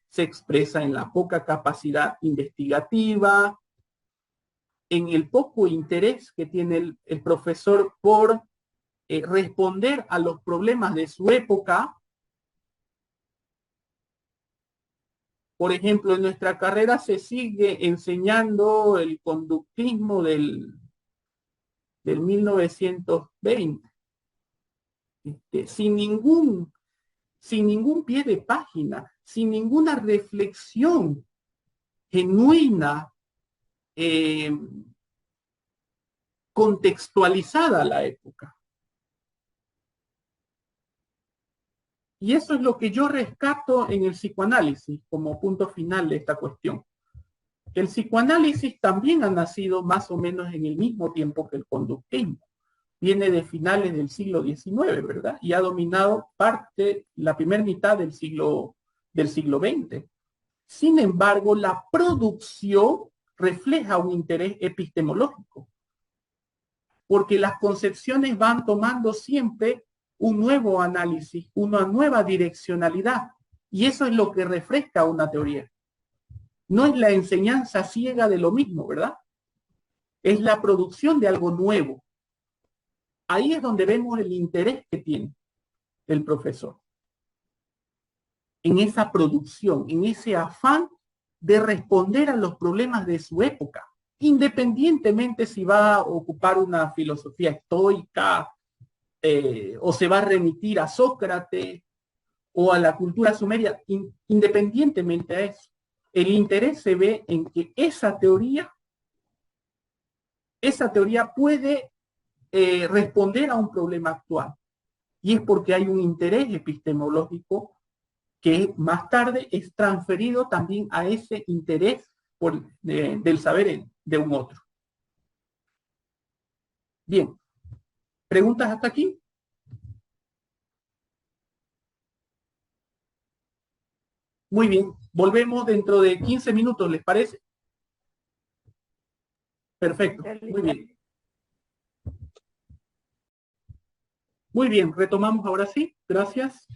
Se expresa en la poca capacidad investigativa, en el poco interés que tiene el profesor por responder a los problemas de su época. Por ejemplo, en nuestra carrera se sigue enseñando el conductismo del 1920, sin ningún pie de página, sin ninguna reflexión genuina, contextualizada a la época. Y eso es lo que yo rescato en el psicoanálisis como punto final de esta cuestión. El psicoanálisis también ha nacido más o menos en el mismo tiempo que el conductismo. Viene de finales del siglo XIX, ¿verdad? Y ha dominado la primera mitad del siglo XX. Sin embargo, la producción refleja un interés epistemológico, porque las concepciones van tomando siempre un nuevo análisis, una nueva direccionalidad. Y eso es lo que refresca una teoría. No es la enseñanza ciega de lo mismo, ¿verdad? Es la producción de algo nuevo. Ahí es donde vemos el interés que tiene el profesor. En esa producción, en ese afán de responder a los problemas de su época, independientemente si va a ocupar una filosofía estoica o se va a remitir a Sócrates o a la cultura sumeria, independientemente a eso. El interés se ve en que esa teoría puede responder a un problema actual. Y es porque hay un interés epistemológico que más tarde es transferido también a ese interés del saber de un otro. Bien, ¿preguntas hasta aquí? Muy bien, volvemos dentro de 15 minutos, ¿les parece? Perfecto, muy bien. Muy bien, retomamos ahora sí, gracias.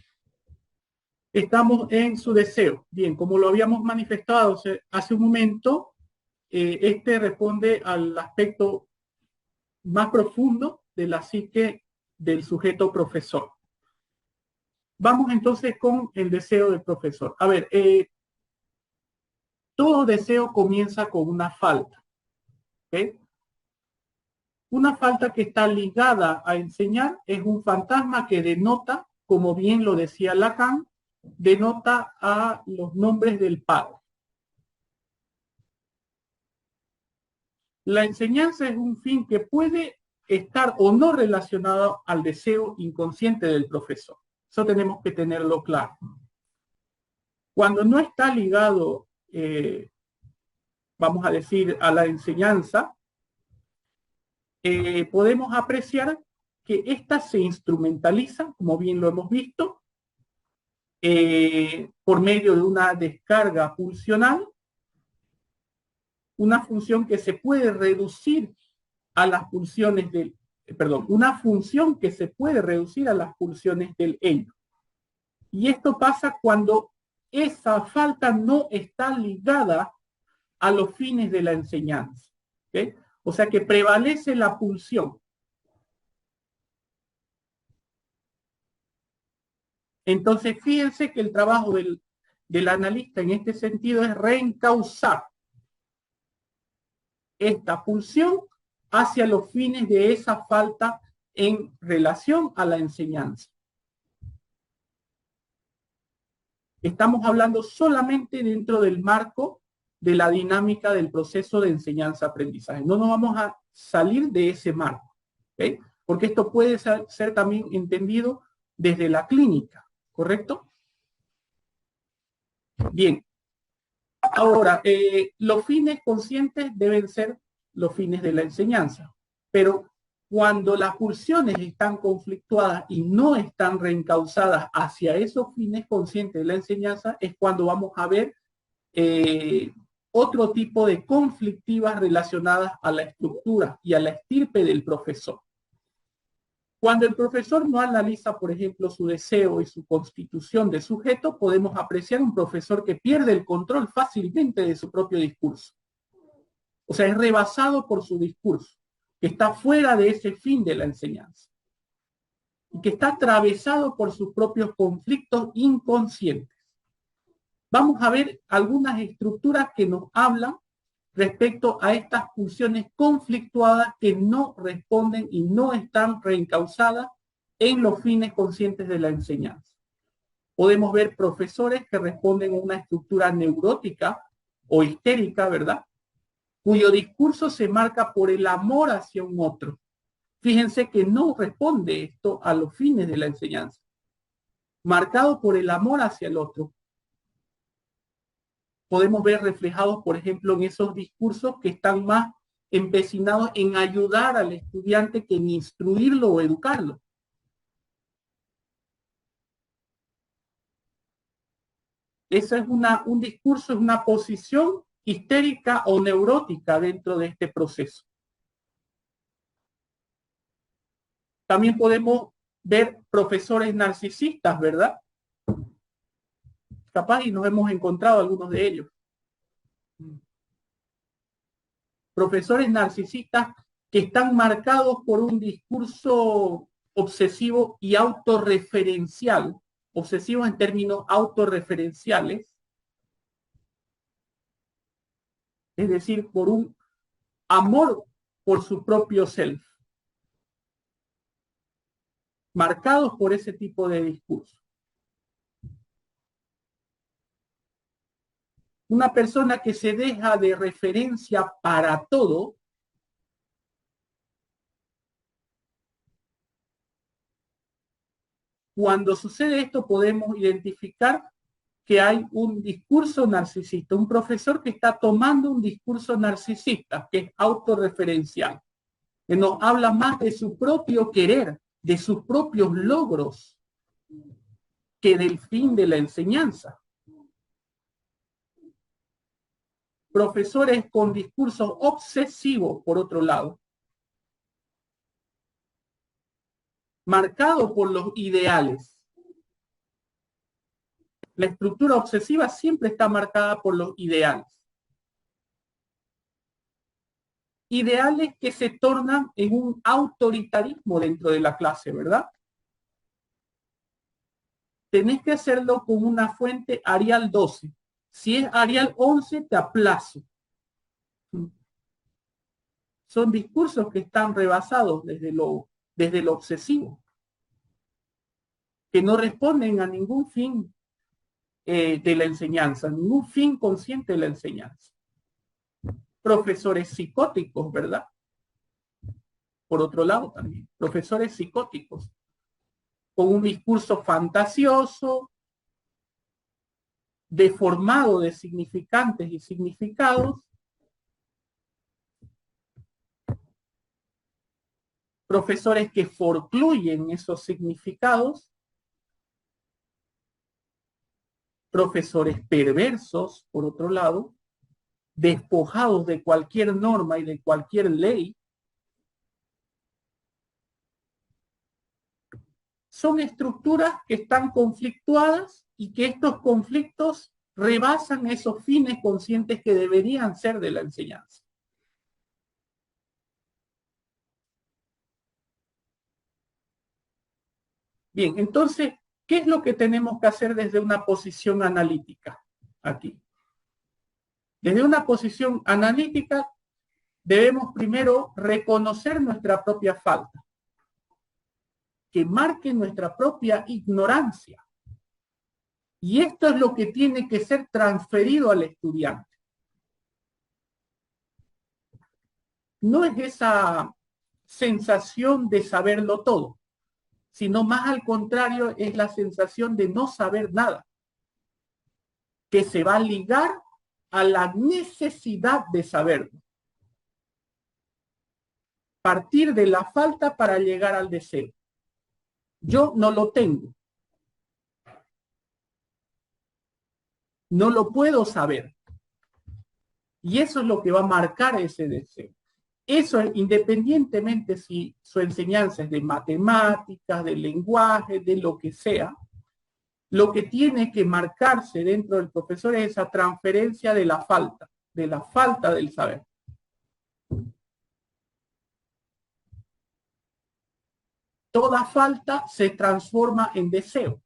Estamos en su deseo. Bien, como lo habíamos manifestado hace un momento, este responde al aspecto más profundo de la psique del sujeto profesor. Vamos entonces con el deseo del profesor. A ver, todo deseo comienza con una falta. ¿Okay? Una falta que está ligada a enseñar es un fantasma que denota, como bien lo decía Lacan, denota a los nombres del Padre. La enseñanza es un fin que puede estar o no relacionado al deseo inconsciente del profesor. Eso tenemos que tenerlo claro. Cuando no está ligado, vamos a decir, a la enseñanza, podemos apreciar que ésta se instrumentaliza, como bien lo hemos visto, por medio de una descarga pulsional, una función que se puede reducir a las pulsiones del, una función que se puede reducir a las pulsiones del ello. Y esto pasa cuando esa falta no está ligada a los fines de la enseñanza. ¿Okay? O sea que prevalece la pulsión. Entonces, fíjense que el trabajo del analista en este sentido es reencauzar esta pulsión hacia los fines de esa falta en relación a la enseñanza. Estamos hablando solamente dentro del marco de la dinámica del proceso de enseñanza-aprendizaje. No nos vamos a salir de ese marco, ¿okay? Porque esto puede ser también entendido desde la clínica, ¿correcto? Bien. Ahora, los fines conscientes deben ser los fines de la enseñanza, pero cuando las pulsiones están conflictuadas y no están reencausadas hacia esos fines conscientes de la enseñanza, es cuando vamos a ver otro tipo de conflictivas relacionadas a la estructura y a la estirpe del profesor. Cuando el profesor no analiza, por ejemplo, su deseo y su constitución de sujeto, podemos apreciar un profesor que pierde el control fácilmente de su propio discurso. O sea, es rebasado por su discurso, que está fuera de ese fin de la enseñanza. Y que está atravesado por sus propios conflictos inconscientes. Vamos a ver algunas estructuras que nos hablan respecto a estas pulsiones conflictuadas que no responden y no están reencausadas en los fines conscientes de la enseñanza. Podemos ver profesores que responden a una estructura neurótica o histérica, ¿verdad? Cuyo discurso se marca por el amor hacia un otro. Fíjense que no responde esto a los fines de la enseñanza. Marcado por el amor hacia el otro. Podemos ver reflejados, por ejemplo, en esos discursos que están más empecinados en ayudar al estudiante que en instruirlo o educarlo. Ese es un discurso, es una posición histérica o neurótica dentro de este proceso. También podemos ver profesores narcisistas, ¿verdad? Capaz y nos hemos encontrado algunos de ellos. Profesores narcisistas que están marcados por un discurso obsesivo y autorreferencial, obsesivo en términos autorreferenciales, es decir, por un amor por su propio self, marcados por ese tipo de discurso. Una persona que se deja de referencia para todo, cuando sucede esto podemos identificar que hay un discurso narcisista, un profesor que está tomando un discurso narcisista, que es autorreferencial, que nos habla más de su propio querer, de sus propios logros, que del fin de la enseñanza. Profesores con discursos obsesivos, por otro lado, marcados por los ideales. La estructura obsesiva siempre está marcada por los ideales. Ideales que se tornan en un autoritarismo dentro de la clase, ¿verdad? Tenés que hacerlo con una fuente Arial 12. Si es Arial 11, te aplazo. Son discursos que están rebasados desde lo obsesivo, que no responden a ningún fin de la enseñanza, ningún fin consciente de la enseñanza. Profesores psicóticos, ¿verdad? Por otro lado también, profesores psicóticos, con un discurso fantasioso, deformado de significantes y significados, profesores que forcluyen esos significados, profesores perversos, por otro lado, despojados de cualquier norma y de cualquier ley, son estructuras que están conflictuadas y que estos conflictos rebasan esos fines conscientes que deberían ser de la enseñanza. Bien, entonces, ¿qué es lo que tenemos que hacer desde una posición analítica aquí? Desde una posición analítica debemos primero reconocer nuestra propia falta, que marque nuestra propia ignorancia. Y esto es lo que tiene que ser transferido al estudiante. No es esa sensación de saberlo todo, sino más al contrario es la sensación de no saber nada, que se va a ligar a la necesidad de saberlo. Partir de la falta para llegar al deseo. Yo no lo tengo. No lo puedo saber. Y eso es lo que va a marcar ese deseo. Eso es independientemente si su enseñanza es de matemáticas, de lenguaje, de lo que sea, lo que tiene que marcarse dentro del profesor es esa transferencia de la falta del saber. Toda falta se transforma en deseo.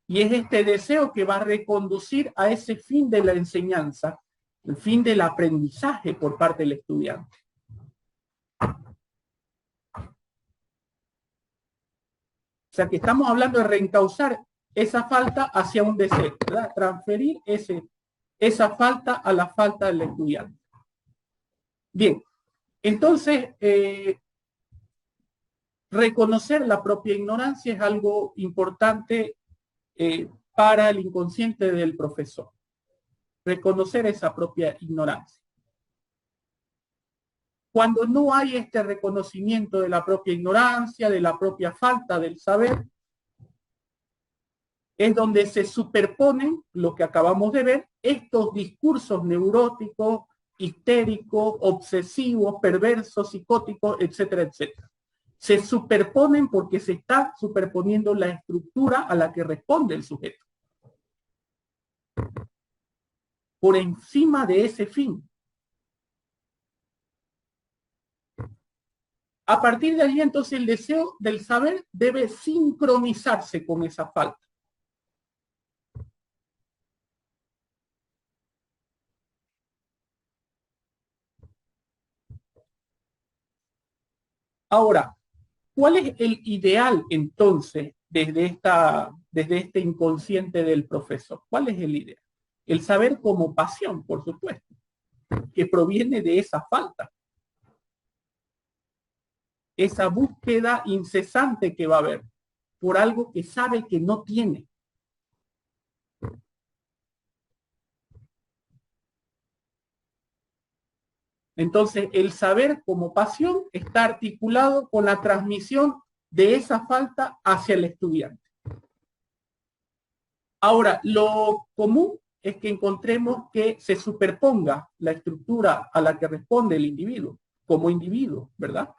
Y es este deseo que va a reconducir a ese fin de la enseñanza, el fin del aprendizaje por parte del estudiante. O sea que estamos hablando de reencauzar esa falta hacia un deseo, ¿verdad? Transferir esa falta a la falta del estudiante. Bien, entonces, reconocer la propia ignorancia es algo importante para el inconsciente del profesor. Reconocer esa propia ignorancia. Cuando no hay este reconocimiento de la propia ignorancia, de la propia falta del saber, es donde se superponen lo que acabamos de ver, estos discursos neuróticos, histéricos, obsesivos, perversos, psicóticos, etcétera, etcétera. Se superponen porque se está superponiendo la estructura a la que responde el sujeto. Por encima de ese fin. A partir de allí, entonces, el deseo del saber debe sincronizarse con esa falta. Ahora, ¿cuál es el ideal, entonces, desde este inconsciente del profesor? ¿Cuál es el ideal? El saber como pasión, por supuesto, que proviene de esa falta. Esa búsqueda incesante que va a haber por algo que sabe que no tiene. Entonces, el saber como pasión está articulado con la transmisión de esa falta hacia el estudiante. Ahora, lo común es que encontremos que se superponga la estructura a la que responde el individuo, como individuo, ¿verdad?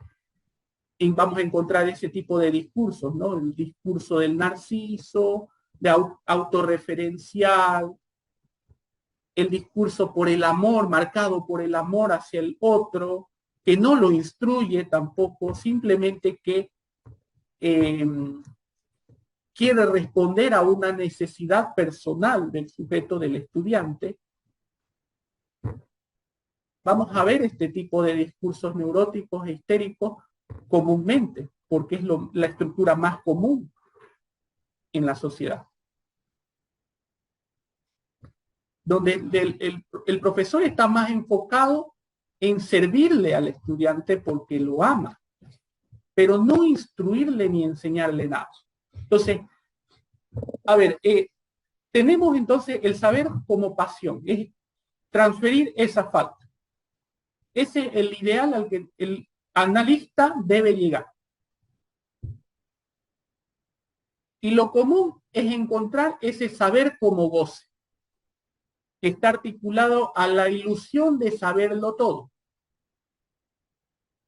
Y vamos a encontrar ese tipo de discursos, ¿no? El discurso del narciso, de autorreferencial, el discurso por el amor, marcado por el amor hacia el otro, que no lo instruye tampoco, simplemente que quiere responder a una necesidad personal del sujeto, del estudiante. Vamos a ver este tipo de discursos neuróticos e histéricos comúnmente, porque es la estructura más común en la sociedad. Donde el profesor está más enfocado en servirle al estudiante porque lo ama, pero no instruirle ni enseñarle nada. Entonces, a ver, tenemos entonces el saber como pasión, es transferir esa falta. Ese es el ideal al que el analista debe llegar. Y lo común es encontrar ese saber como goce, que está articulado a la ilusión de saberlo todo.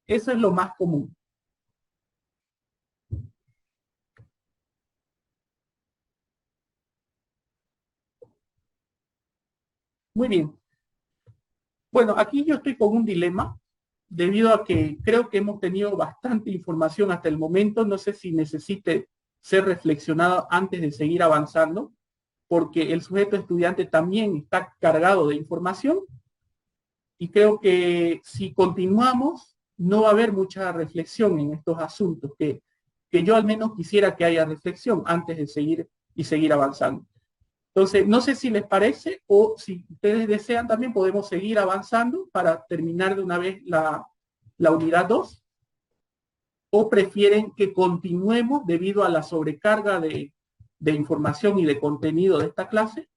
Eso es lo más común. Muy bien. Bueno, aquí yo estoy con un dilema, debido a que creo que hemos tenido bastante información hasta el momento. No sé si necesite ser reflexionado antes de seguir avanzando, porque el sujeto estudiante también está cargado de información y creo que si continuamos no va a haber mucha reflexión en estos asuntos, que yo al menos quisiera que haya reflexión antes de seguir avanzando. Entonces, no sé si les parece o si ustedes desean también podemos seguir avanzando para terminar de una vez la unidad 2, o prefieren que continuemos debido a la sobrecarga de información y de contenido de esta clase.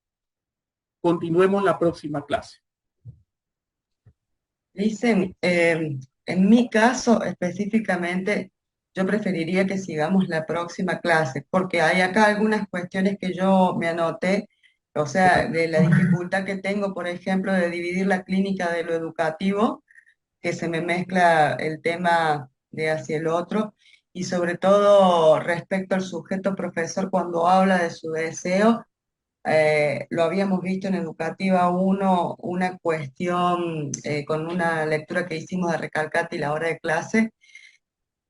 Continuemos la próxima clase. Dicen, en mi caso específicamente, yo preferiría que sigamos la próxima clase, porque hay acá algunas cuestiones que yo me anoté, o sea, de la dificultad que tengo, por ejemplo, de dividir la clínica de lo educativo, que se me mezcla el tema de hacia el otro, y sobre todo respecto al sujeto profesor cuando habla de su deseo. Lo habíamos visto en Educativa 1, una cuestión con una lectura que hicimos de Recalcati la hora de clase,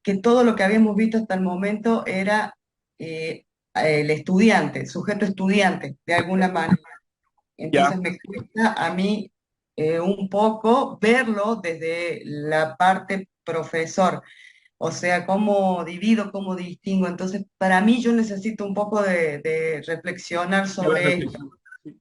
que todo lo que habíamos visto hasta el momento era el estudiante, el sujeto estudiante, de alguna manera. Entonces Ya, me cuesta a mí un poco verlo desde la parte profesor. O sea, cómo divido, cómo distingo. Entonces, para mí yo necesito un poco de reflexionar de la sobre esto. reflexión. Sí,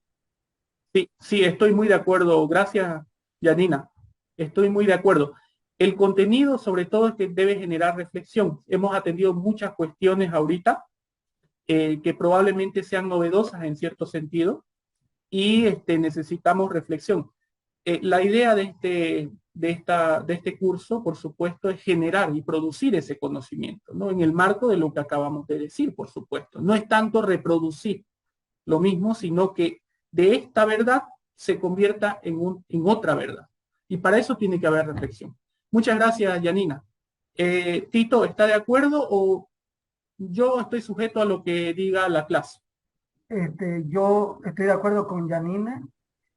sí, sí, estoy muy de acuerdo. Gracias, Janina. Estoy muy de acuerdo. El contenido, sobre todo, es que debe generar reflexión. Hemos atendido muchas cuestiones ahorita que probablemente sean novedosas en cierto sentido y necesitamos reflexión. La idea de este curso, por supuesto, es generar y producir ese conocimiento, ¿no? En el marco de lo que acabamos de decir, por supuesto. No es tanto reproducir lo mismo, sino que de esta verdad se convierta en otra verdad. Y para eso tiene que haber reflexión. Muchas gracias, Yanina. Tito, ¿está de acuerdo o yo estoy sujeto a lo que diga la clase? Yo estoy de acuerdo con Janine,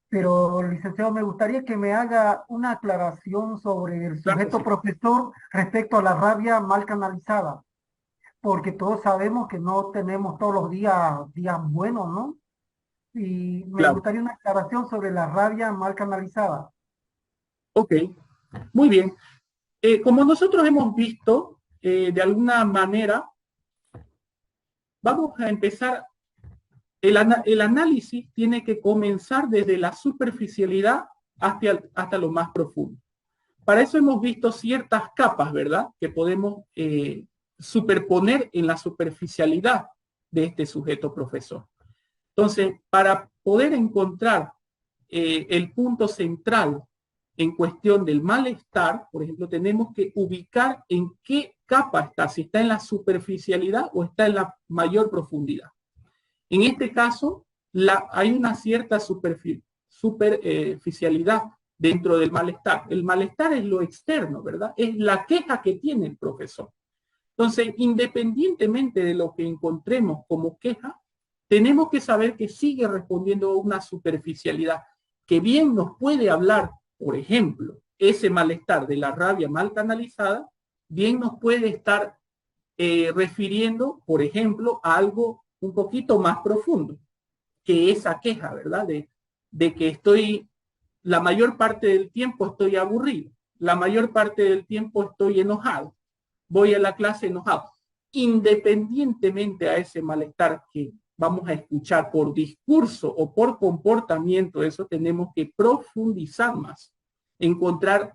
pero licenciado, me gustaría que me haga una aclaración sobre el Claro que sujeto sí. profesor respecto a la rabia mal canalizada, porque todos sabemos que no tenemos todos los días buenos, ¿no? Y me Claro. gustaría una aclaración sobre la rabia mal canalizada. Ok. Muy bien. Como nosotros hemos visto, de alguna manera, vamos a empezar. El análisis tiene que comenzar desde la superficialidad hasta lo más profundo. Para eso hemos visto ciertas capas, ¿verdad? Que podemos superponer en la superficialidad de este sujeto profesor. Entonces, para poder encontrar el punto central en cuestión del malestar, por ejemplo, tenemos que ubicar en qué capa está, si está en la superficialidad o está en la mayor profundidad. En este caso, hay una cierta superficialidad dentro del malestar. El malestar es lo externo, ¿verdad? Es la queja que tiene el profesor. Entonces, independientemente de lo que encontremos como queja, tenemos que saber que sigue respondiendo a una superficialidad que bien nos puede hablar, por ejemplo, ese malestar de la rabia mal canalizada, bien nos puede estar refiriendo, por ejemplo, a algo un poquito más profundo, que esa queja, ¿verdad? De que la mayor parte del tiempo estoy aburrido, la mayor parte del tiempo estoy enojado, voy a la clase enojado. Independientemente a ese malestar que vamos a escuchar por discurso o por comportamiento, eso tenemos que profundizar más, encontrar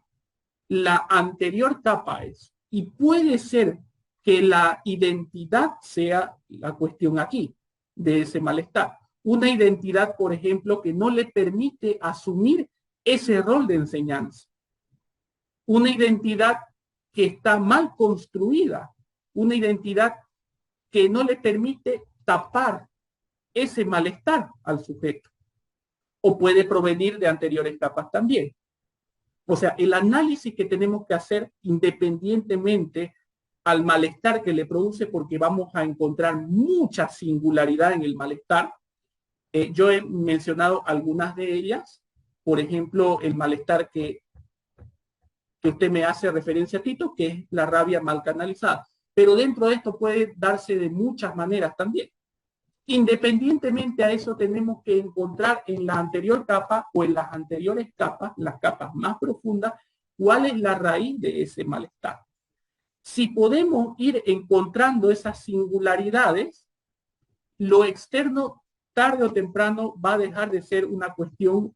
la anterior capa a eso. Y puede ser que la identidad sea la cuestión aquí, de ese malestar. Una identidad, por ejemplo, que no le permite asumir ese rol de enseñanza. Una identidad que está mal construida. Una identidad que no le permite tapar ese malestar al sujeto. O puede provenir de anteriores capas también. O sea, el análisis que tenemos que hacer independientemente al malestar que le produce, porque vamos a encontrar mucha singularidad en el malestar. Yo he mencionado algunas de ellas, por ejemplo, el malestar que usted me hace referencia, Tito, que es la rabia mal canalizada. Pero dentro de esto puede darse de muchas maneras también. Independientemente a eso, tenemos que encontrar en la anterior capa o en las anteriores capas, las capas más profundas, cuál es la raíz de ese malestar. Si podemos ir encontrando esas singularidades, lo externo tarde o temprano va a dejar de ser una cuestión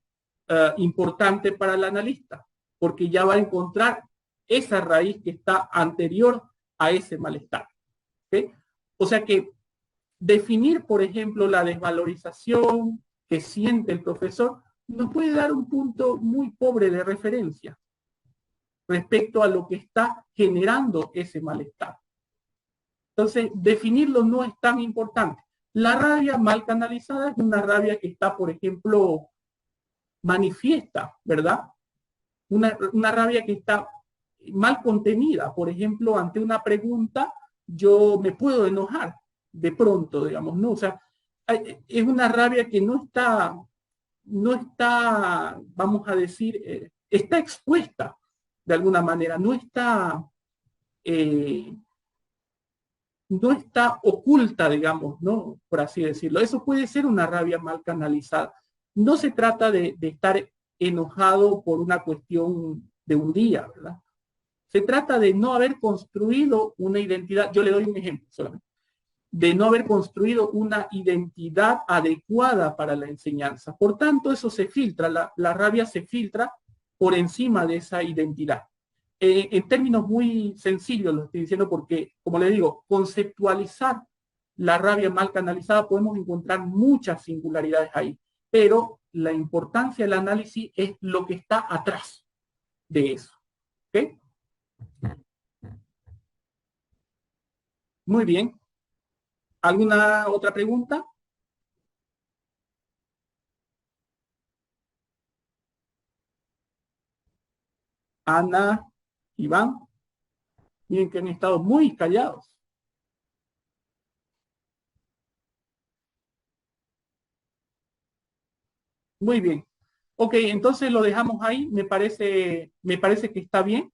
importante para el analista, porque ya va a encontrar esa raíz que está anterior a ese malestar. ¿Okay? O sea que definir, por ejemplo, la desvalorización que siente el profesor nos puede dar un punto muy pobre de referencia respecto a lo que está generando ese malestar. Entonces, definirlo no es tan importante. La rabia mal canalizada es una rabia que está, por ejemplo, manifiesta, ¿verdad? Una rabia que está mal contenida. Por ejemplo, ante una pregunta, yo me puedo enojar de pronto, digamos, ¿no? O sea, es una rabia que no está, vamos a decir, está expuesta de alguna manera, eh, no está oculta, digamos, ¿no? Por así decirlo. Eso puede ser una rabia mal canalizada. No se trata de estar enojado por una cuestión de un día, ¿verdad? Se trata de no haber construido una identidad. Yo le doy un ejemplo solamente. De no haber construido una identidad adecuada para la enseñanza. Por tanto, eso se filtra, la rabia se filtra por encima de esa identidad. En términos muy sencillos lo estoy diciendo porque, como le digo, conceptualizar la rabia mal canalizada podemos encontrar muchas singularidades ahí, pero la importancia del análisis es lo que está atrás de eso. ¿Okay? Muy bien. ¿Alguna otra pregunta? Ana, Iván. Miren que han estado muy callados. Muy bien. Ok, entonces lo dejamos ahí. Me parece que está bien.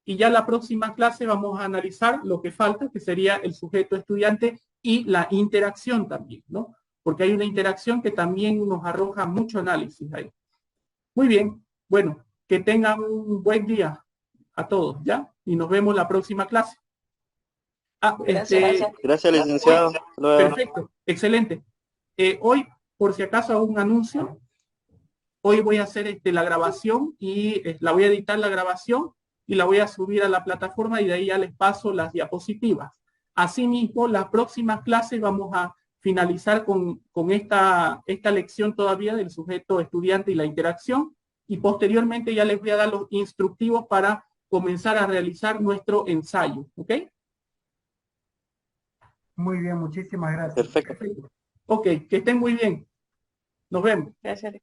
Y ya la próxima clase vamos a analizar lo que falta, que sería el sujeto estudiante y la interacción también, ¿no? Porque hay una interacción que también nos arroja mucho análisis ahí. Muy bien. Bueno, que tengan un buen día a todos, ¿ya? Y nos vemos la próxima clase. Gracias. Gracias, licenciado. Hasta luego. Perfecto, excelente. Hoy, por si acaso hago un anuncio, hoy voy a hacer la grabación y la voy a editar la grabación y la voy a subir a la plataforma y de ahí ya les paso las diapositivas. Asimismo, las próximas clases vamos a finalizar con esta lección todavía del sujeto estudiante y la interacción y posteriormente ya les voy a dar los instructivos para comenzar a realizar nuestro ensayo, ¿ok? Muy bien, muchísimas gracias. Perfecto. Perfecto. Ok, que estén muy bien. Nos vemos. Gracias.